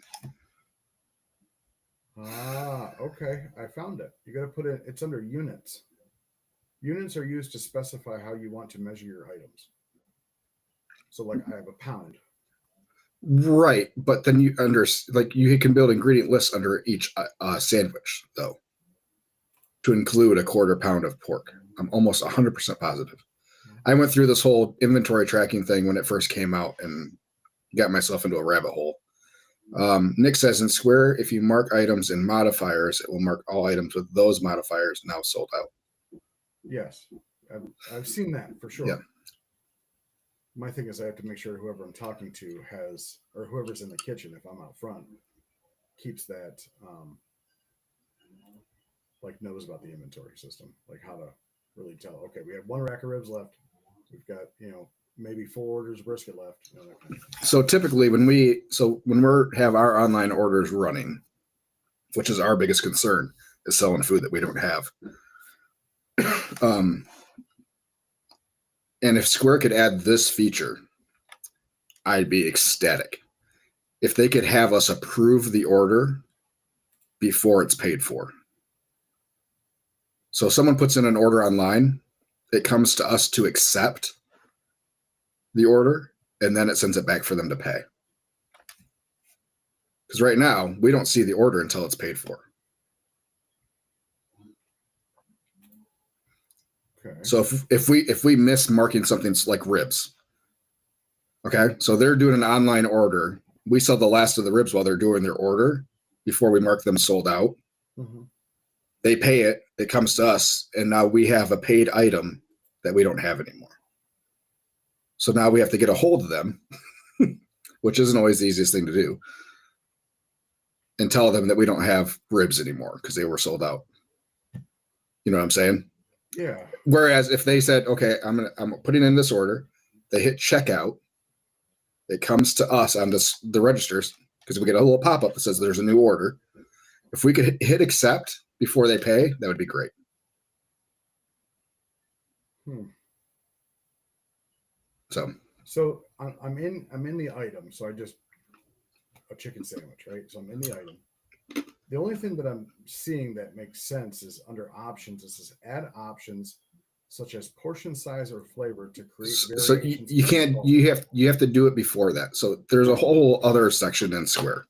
Okay. I found it. You got to put it's under units. Units are used to specify how you want to measure your items. So like I have a pound. Right. But then you can build ingredient lists under each sandwich though, to include a 1/4 pound of pork. I'm almost 100% positive. I went through this whole inventory tracking thing when it first came out and got myself into a rabbit hole. Nick says in Square, if you mark items in modifiers, it will mark all items with those modifiers now sold out. Yes, I've seen that for sure. Yeah. My thing is I have to make sure whoever I'm talking to has, or whoever's in the kitchen, if I'm out front, keeps that, knows about the inventory system, like how to really tell, okay, we have 1 rack of ribs left. We've got, maybe 4 orders of brisket left. That kind of So typically when we have our online orders running, which is our biggest concern, is selling food that we don't have. And if Square could add this feature, I'd be ecstatic. If they could have us approve the order before it's paid for. So if someone puts in an order online, it comes to us to accept the order, and then it sends it back for them to pay. Because right now, we don't see the order until it's paid for. Okay. So if we miss marking something like ribs, okay, so they're doing an online order. We sell the last of the ribs while they're doing their order before we mark them sold out. Mm-hmm. They pay it, it comes to us, and now we have a paid item that we don't have anymore. So now we have to get a hold of them, which isn't always the easiest thing to do, and tell them that we don't have ribs anymore because they were sold out. You know what I'm saying? Yeah. Whereas if they said, okay, I'm putting in this order, they hit checkout, it comes to us on the registers because we get a little pop-up that says there's a new order. If we could hit accept before they pay, that would be great. So I'm in the item. So a chicken sandwich, right? So I'm in the item. The only thing that I'm seeing that makes sense is under options. It says add options such as portion size or flavor to create. So you can't. You have to do it before that. So there's a whole other section in Square.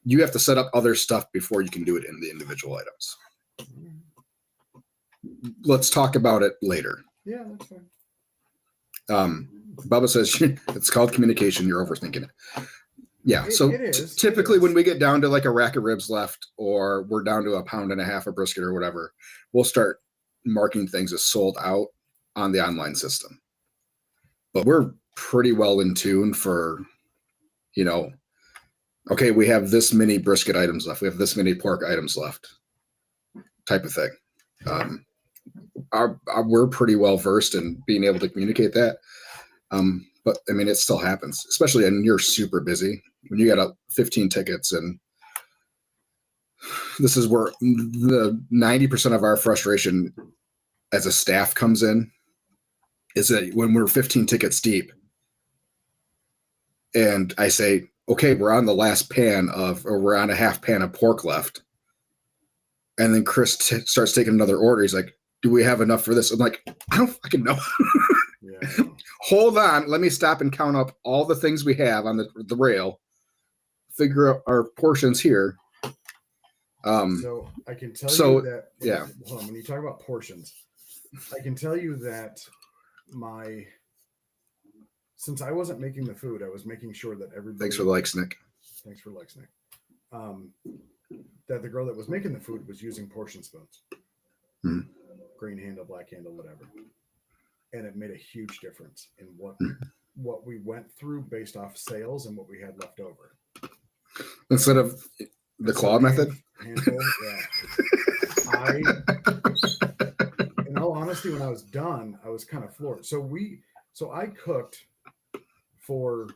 You have to set up other stuff before you can do it in the individual items. Let's talk about it later. Yeah, that's fine. Bubba says it's called communication. You're overthinking it. Yeah. So typically when we get down to like a rack of ribs left, or we're down to 1.5 pounds of brisket or whatever, we'll start marking things as sold out on the online system. But we're pretty well in tune for, okay, we have this many brisket items left. We have this many pork items left, type of thing. We're pretty well versed in being able to communicate that. But I mean, it still happens, especially when you're super busy, when you got 15 tickets. And this is where the 90% of our frustration as a staff comes in, is that when we're 15 tickets deep and I say, okay, we're on the last or we're on a half pan of pork left. And then Chris starts taking another order. He's like, do we have enough for this? I'm like, I don't fucking know. Yeah. Hold on. Let me stop and count up all the things we have on the rail, figure out our portions here. So I can tell you that. Yeah. Hold on. When you talk about portions, I can tell you that since I wasn't making the food, I was making sure that everybody. Thanks for the likes, Nick. Thanks for the likes, Nick. That the girl that was making the food was using portion spoons, green handle, black handle, whatever, and it made a huge difference in what we went through based off sales and what we had left over. Instead of the claw method. Handful, yeah. In all honesty, when I was done, I was kind of floored. So I cooked for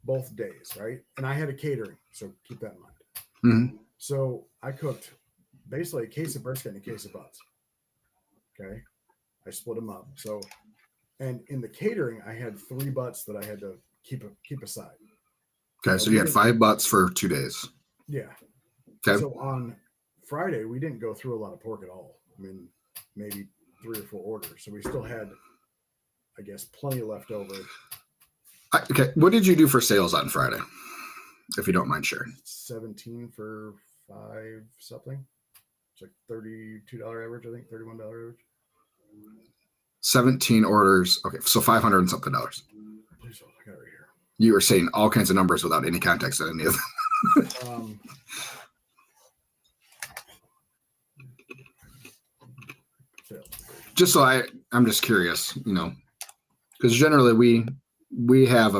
both days, right? And I had a catering, so keep that in mind. Mm-hmm. So I cooked basically a case of brisket and a case of butts. Okay, I split them up. So, and in the catering, I had 3 butts that I had to keep aside. Okay, so you had 5 butts for 2 days. Yeah. Okay. So on Friday, we didn't go through a lot of pork at all. I mean, maybe 3 or 4 orders. So we still had, I guess, plenty left over. Okay, what did you do for sales on Friday, if you don't mind sharing? 17 for 5 something. It's like $32 average, I think, $31 average. 17 orders. Okay, so $500 and something. Please hold, I got it right here. You were saying all kinds of numbers without any context in any of them. Just so I'm just curious, because generally we have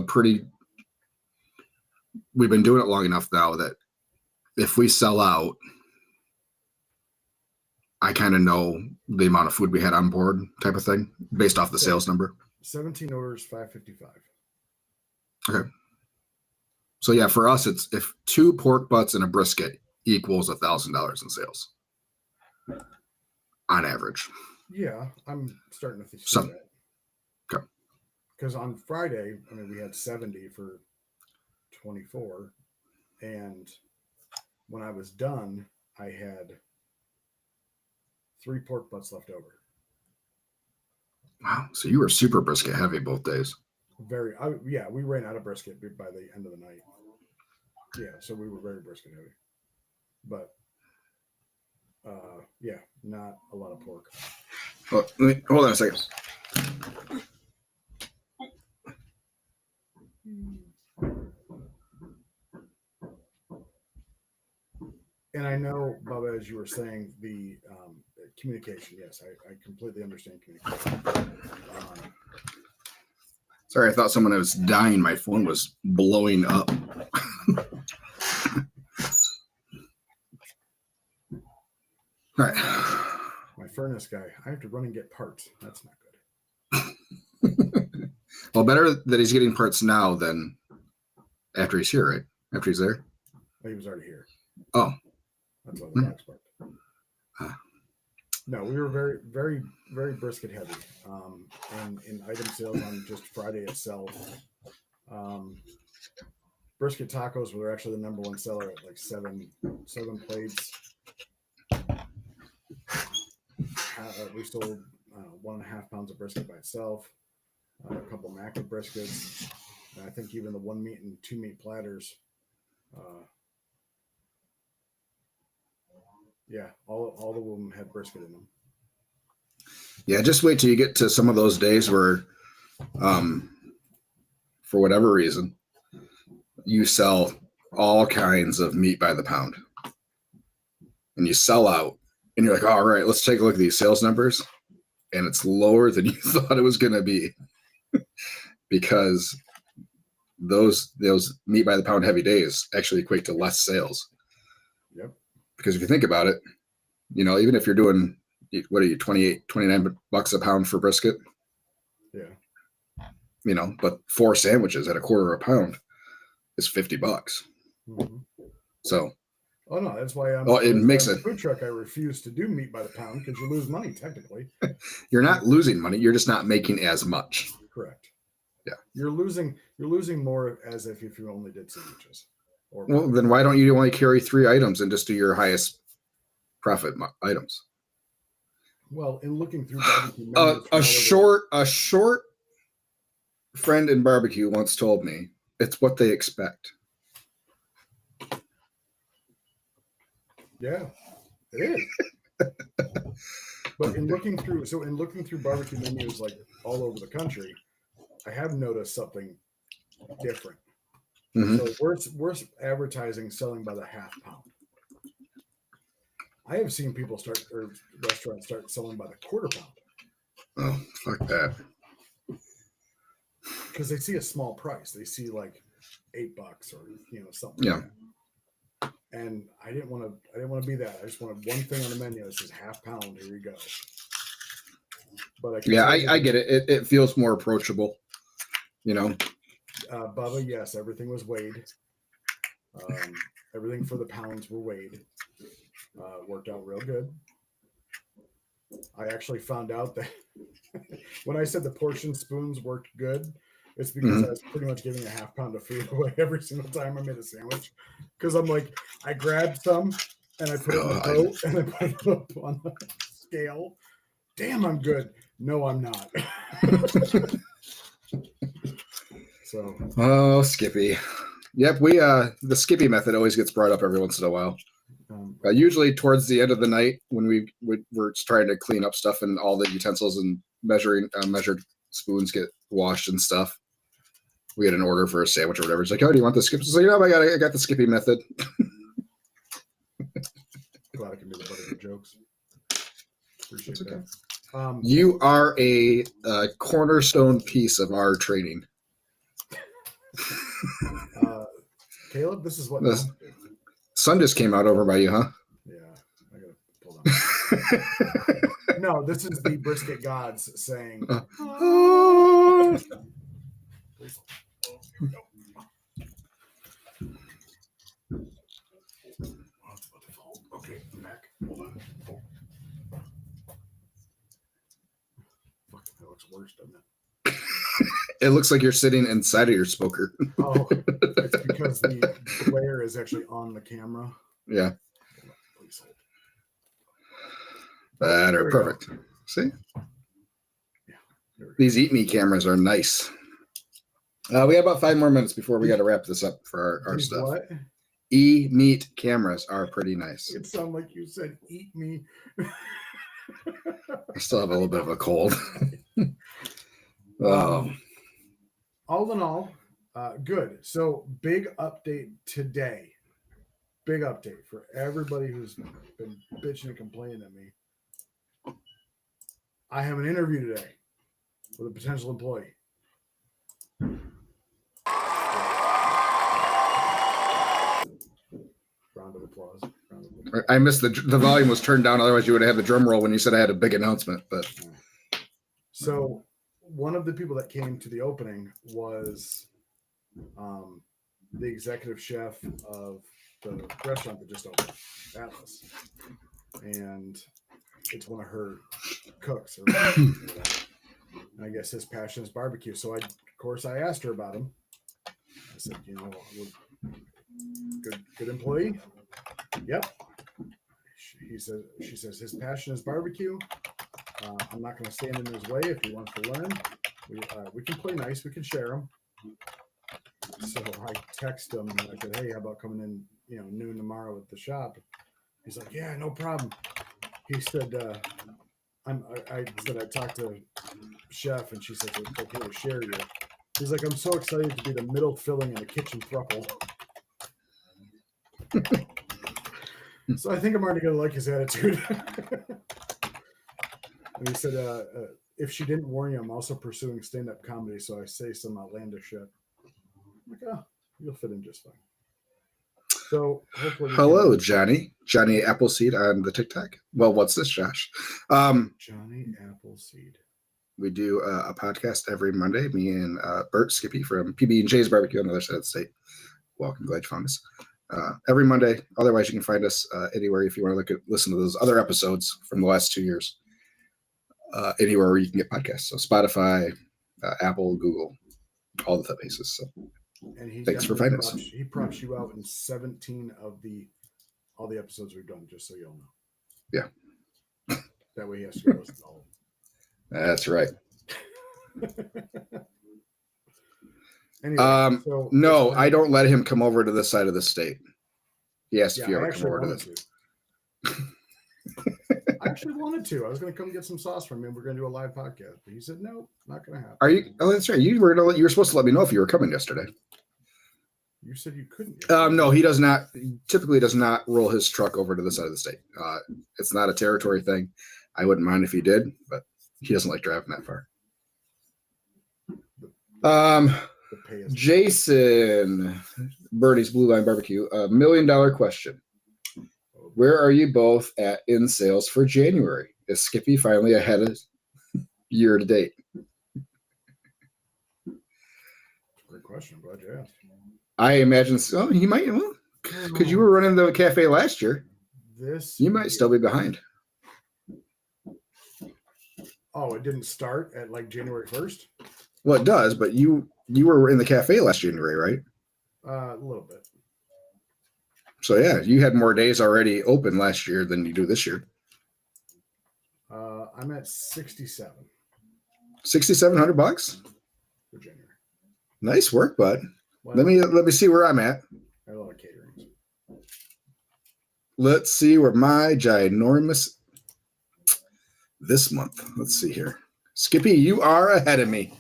we've been doing it long enough now that if we sell out, I kind of know the amount of food we had on board, type of thing, based off the sales number. 17 orders, $555. Okay. So yeah, for us, it's if 2 pork butts and a brisket equals $1,000 in sales on average. Yeah, I'm starting to think that. Okay. Because on Friday, I mean, we had 70 for 24, and when I was done, I had 3 pork butts left over. Wow. So you were super brisket heavy both days. We ran out of brisket by the end of the night. Yeah, so we were very brisket heavy. But yeah, not a lot of pork. Well, hold on a second. And I know, Bubba, as you were saying, the communication. Yes, I completely understand communication. Sorry, I thought someone was dying. My phone was blowing up. All right. My furnace guy, I have to run and get parts. That's not good. Well, better that he's getting parts now than after he's here, right? After he's there? Oh, he was already here. Oh. That's why the box part. No, we were very, very, very brisket heavy. And in item sales on just Friday itself, brisket tacos were actually the number 1 seller at like seven plates. We sold 1.5 pounds of brisket by itself, a couple mac of briskets, and I think even the 1 meat and 2 meat platters. Yeah, all of them had brisket in them. Yeah, just wait till you get to some of those days where, for whatever reason, you sell all kinds of meat by the pound, and you sell out, and you're like, all right, let's take a look at these sales numbers, and it's lower than you thought it was going to be because those meat by the pound heavy days actually equate to less sales. Yep. Because if you think about it, even if you're doing, what are you, 28, 29 bucks a pound for brisket? Yeah. But 4 sandwiches at a quarter a pound is $50. Mm-hmm. So. Oh no, that's why it makes it food truck. I refuse to do meat by the pound because you lose money technically. You're not losing money. You're just not making as much. Correct. Yeah. You're losing more as if you only did sandwiches. Well, then why don't you only carry 3 items and just do your highest profit items? Well, in looking through barbecue menus, a short friend in barbecue once told me it's what they expect. Yeah, it is. But in looking through barbecue menus like all over the country, I have noticed something different. Mm-hmm. So we're advertising selling by the half pound. I have seen restaurants start selling by the quarter pound. Oh, fuck that. Because they see a small price. They see like $8 or something. Yeah. Like that. And I didn't want to be that. I just wanted one thing on the menu that says half pound. Here you go. But I get it. It feels more approachable. Bubba, yes, everything was weighed. Everything for the pounds were weighed. Worked out real good. I actually found out that when I said the portion spoons worked good, it's because I was pretty much giving a half pound of food away every single time I made a sandwich. Because I'm like, I grabbed some and I put it in the boat and I put it up on the scale. Damn, I'm good. No, I'm not. So. Oh, Skippy. Yep, the Skippy method always gets brought up every once in a while. Usually towards the end of the night when we're trying to clean up stuff and all the utensils and measured spoons get washed and stuff. We had an order for a sandwich or whatever. It's like, oh, do you want the Skippy? So I got the Skippy method. Glad I can be the butt of your jokes. Appreciate that. You are a cornerstone piece of our training. Caleb, this is what sun just came out over by you, huh? Yeah, I gotta pull that. No, this is the brisket gods saying. Okay, I'm back. Hold on. Fuck, that looks worse, doesn't it? It looks like you're sitting inside of your smoker. Oh, it's because the glare is actually on the camera. Yeah. Please hold. Better, perfect. Go. See? Yeah. These Eat Me cameras are nice. We have about 5 more minutes before we got to wrap this up for our stuff. What? E-meat cameras are pretty nice. It sounded like you said eat me. I still have a little bit of a cold. All in all, good. So big update today. Big update for everybody who's been bitching and complaining at me. I have an interview today with a potential employee. Round of applause. I missed the volume was turned down. Otherwise, you would have had the drum roll when you said I had a big announcement. But so one of the people that came to the opening was the executive chef of the restaurant that just opened, Atlas, and it's one of her cooks. And I guess his passion is barbecue. So I asked her about him. I said, good employee. Yep. She says his passion is barbecue. I'm not going to stand in his way if he wants to learn. We can play nice. We can share them. So I text him and I said, hey, how about coming in, noon tomorrow at the shop? He's like, yeah, no problem. He said, I said I talked to chef and she said it's okay to share you. He's like, I'm so excited to be the middle filling in a kitchen throuple. So I think I'm already gonna like his attitude. And he said if she didn't warn you, I'm also pursuing stand-up comedy, so I say some outlandish shit. I'm like, oh, you'll fit in just fine. So hopefully, Hello, Johnny Appleseed on the TikTok. Well, what's this, Josh? Johnny Appleseed. We do a podcast every Monday. Me and Bert Skippy from PB&J's Barbecue on the other side of the state. Welcome, glad you found us. Every Monday. Otherwise, you can find us anywhere if you want to listen to those other episodes from the last 2 years. Anywhere where you can get podcasts. So Spotify, Apple, Google, all the bases. So And thanks for finding us. He props you out in 17 of all the episodes we've done, just so you'll know. Yeah. That way he has to go listen to all of them. That's right. Anyway, no, I don't let him come over to this side of the state. He asked if you ever come over to this. I actually wanted to. I was going to come get some sauce from him. We're going to do a live podcast, but he said no, not going to happen. Are you? Oh, that's right. You were supposed to let me know if you were coming yesterday. You said you couldn't. No, he does not. Typically, does not roll his truck over to the side of the state. It's not a territory thing. I wouldn't mind if he did, but he doesn't like driving that far. Jason, Bernie's Blue Line Barbecue. $1 million question. Where are you both at in sales for January? Is Skippy finally ahead of year to date? Great question. I'm glad you asked. I imagine so. You might, because you were running the cafe last year. You might still be behind. Oh, it didn't start at like January 1st? Well, it does, but you were in the cafe last January, right? A little bit. So yeah, you had more days already open last year than you do this year. I'm at 67. $6,700 for January. Nice work, bud. Well, let me see where I'm at. I had a lot of caterings. Let's see where my ginormous this month. Let's see here. Skippy, you are ahead of me.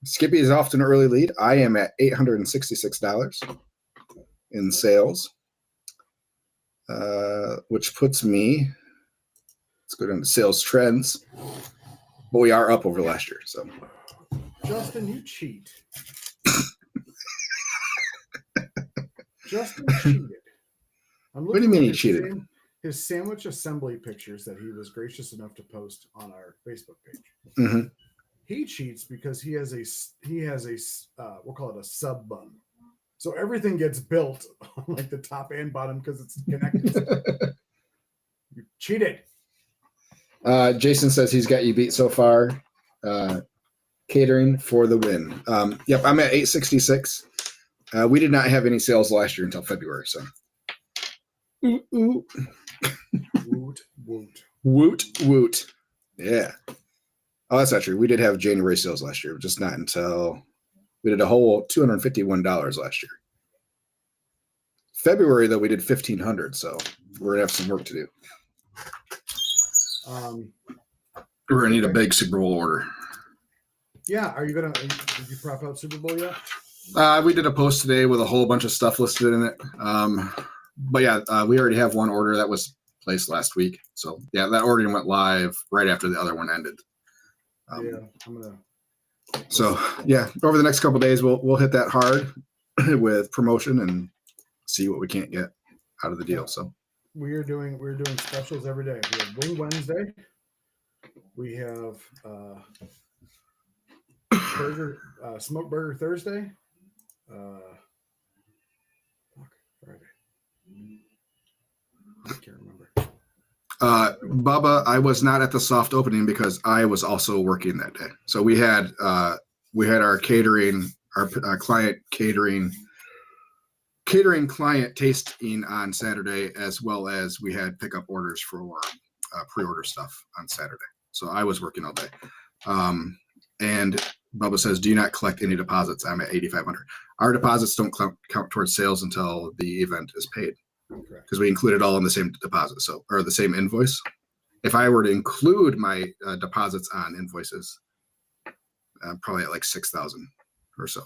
Skippy is off to an early lead. I am at $866 in sales, which puts me, let's go down to sales trends, but we are up over last year. So, Justin, you cheat. Justin cheated. What do you mean he cheated? His sandwich assembly pictures that he was gracious enough to post on our Facebook page. Mm-hmm. He cheats because he has a we'll call it a sub bun. So everything gets built on like the top and bottom because it's connected. You cheated. Jason says he's got you beat so far. Catering for the win. Yep, I'm at 866. We did not have any sales last year until February. So, Woot woot woot. Yeah. Oh, that's not true. We did have January sales last year, just not until we did a whole $251 last year. February, though, we did $1,500, so we're gonna have some work to do. We're gonna need a big Super Bowl order. Yeah, did you prop out Super Bowl yet? We did a post today with a whole bunch of stuff listed in it. But yeah, we already have one order that was placed last week. So yeah, that order went live right after the other one ended. Yeah, I'm gonna. So yeah, over the next couple of days, we'll hit that hard with promotion and see what we can't get out of the deal. So we're doing specials every day. We have Wing Wednesday. We have Smoke Burger Thursday. Friday. I can't remember. Bubba, I was not at the soft opening because I was also working that day. So we had our catering, our client catering client tasting on Saturday, as well as we had pickup orders for pre-order stuff on Saturday. So I was working all day. And Bubba says, do you not collect any deposits? I'm at 8,500. Our deposits don't count towards sales until the event is paid. Because we include it all in the same deposit, or the same invoice. If I were to include my deposits on invoices, probably at like 6,000 or so.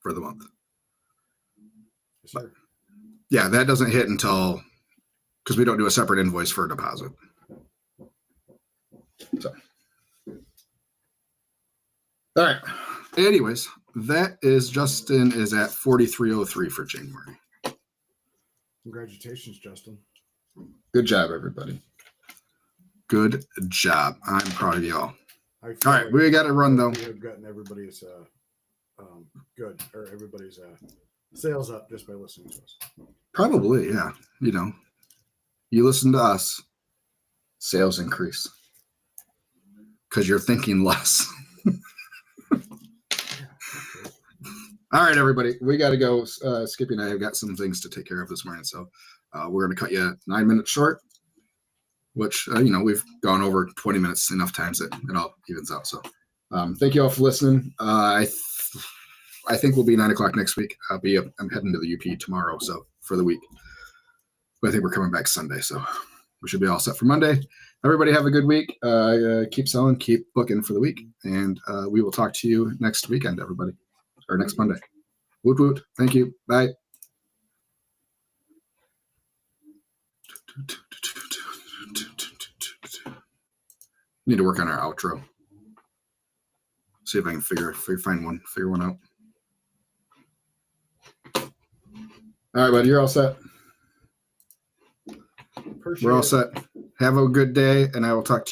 For the month. Yes, sir. Yeah, that doesn't hit until, because we don't do a separate invoice for a deposit. So, all right. Anyways, that is Justin is at 4303 for January. Congratulations, Justin. Good job, everybody. Good job. I'm proud of y'all. I feel All right, we got to run though. We have gotten everybody's good or everybody's sales up just by listening to us. Probably, yeah. You know, you listen to us, sales increase because you're thinking less. All right, everybody, we got to go. Skippy and I have got some things to take care of this morning, so we're going to cut you 9 minutes short, which, we've gone over 20 minutes enough times that it all evens out. So thank you all for listening. I think we'll be 9 o'clock next week. I'm heading to the UP tomorrow, so for the week. But I think we're coming back Sunday, so we should be all set for Monday. Everybody have a good week. Keep selling, keep booking for the week, and we will talk to you next weekend, everybody, or next Monday. Woot woot. Thank you. Bye. Need to work on our outro. See if I can figure one out. All right, buddy, you're all set. We're all set. Have a good day, and I will talk to you.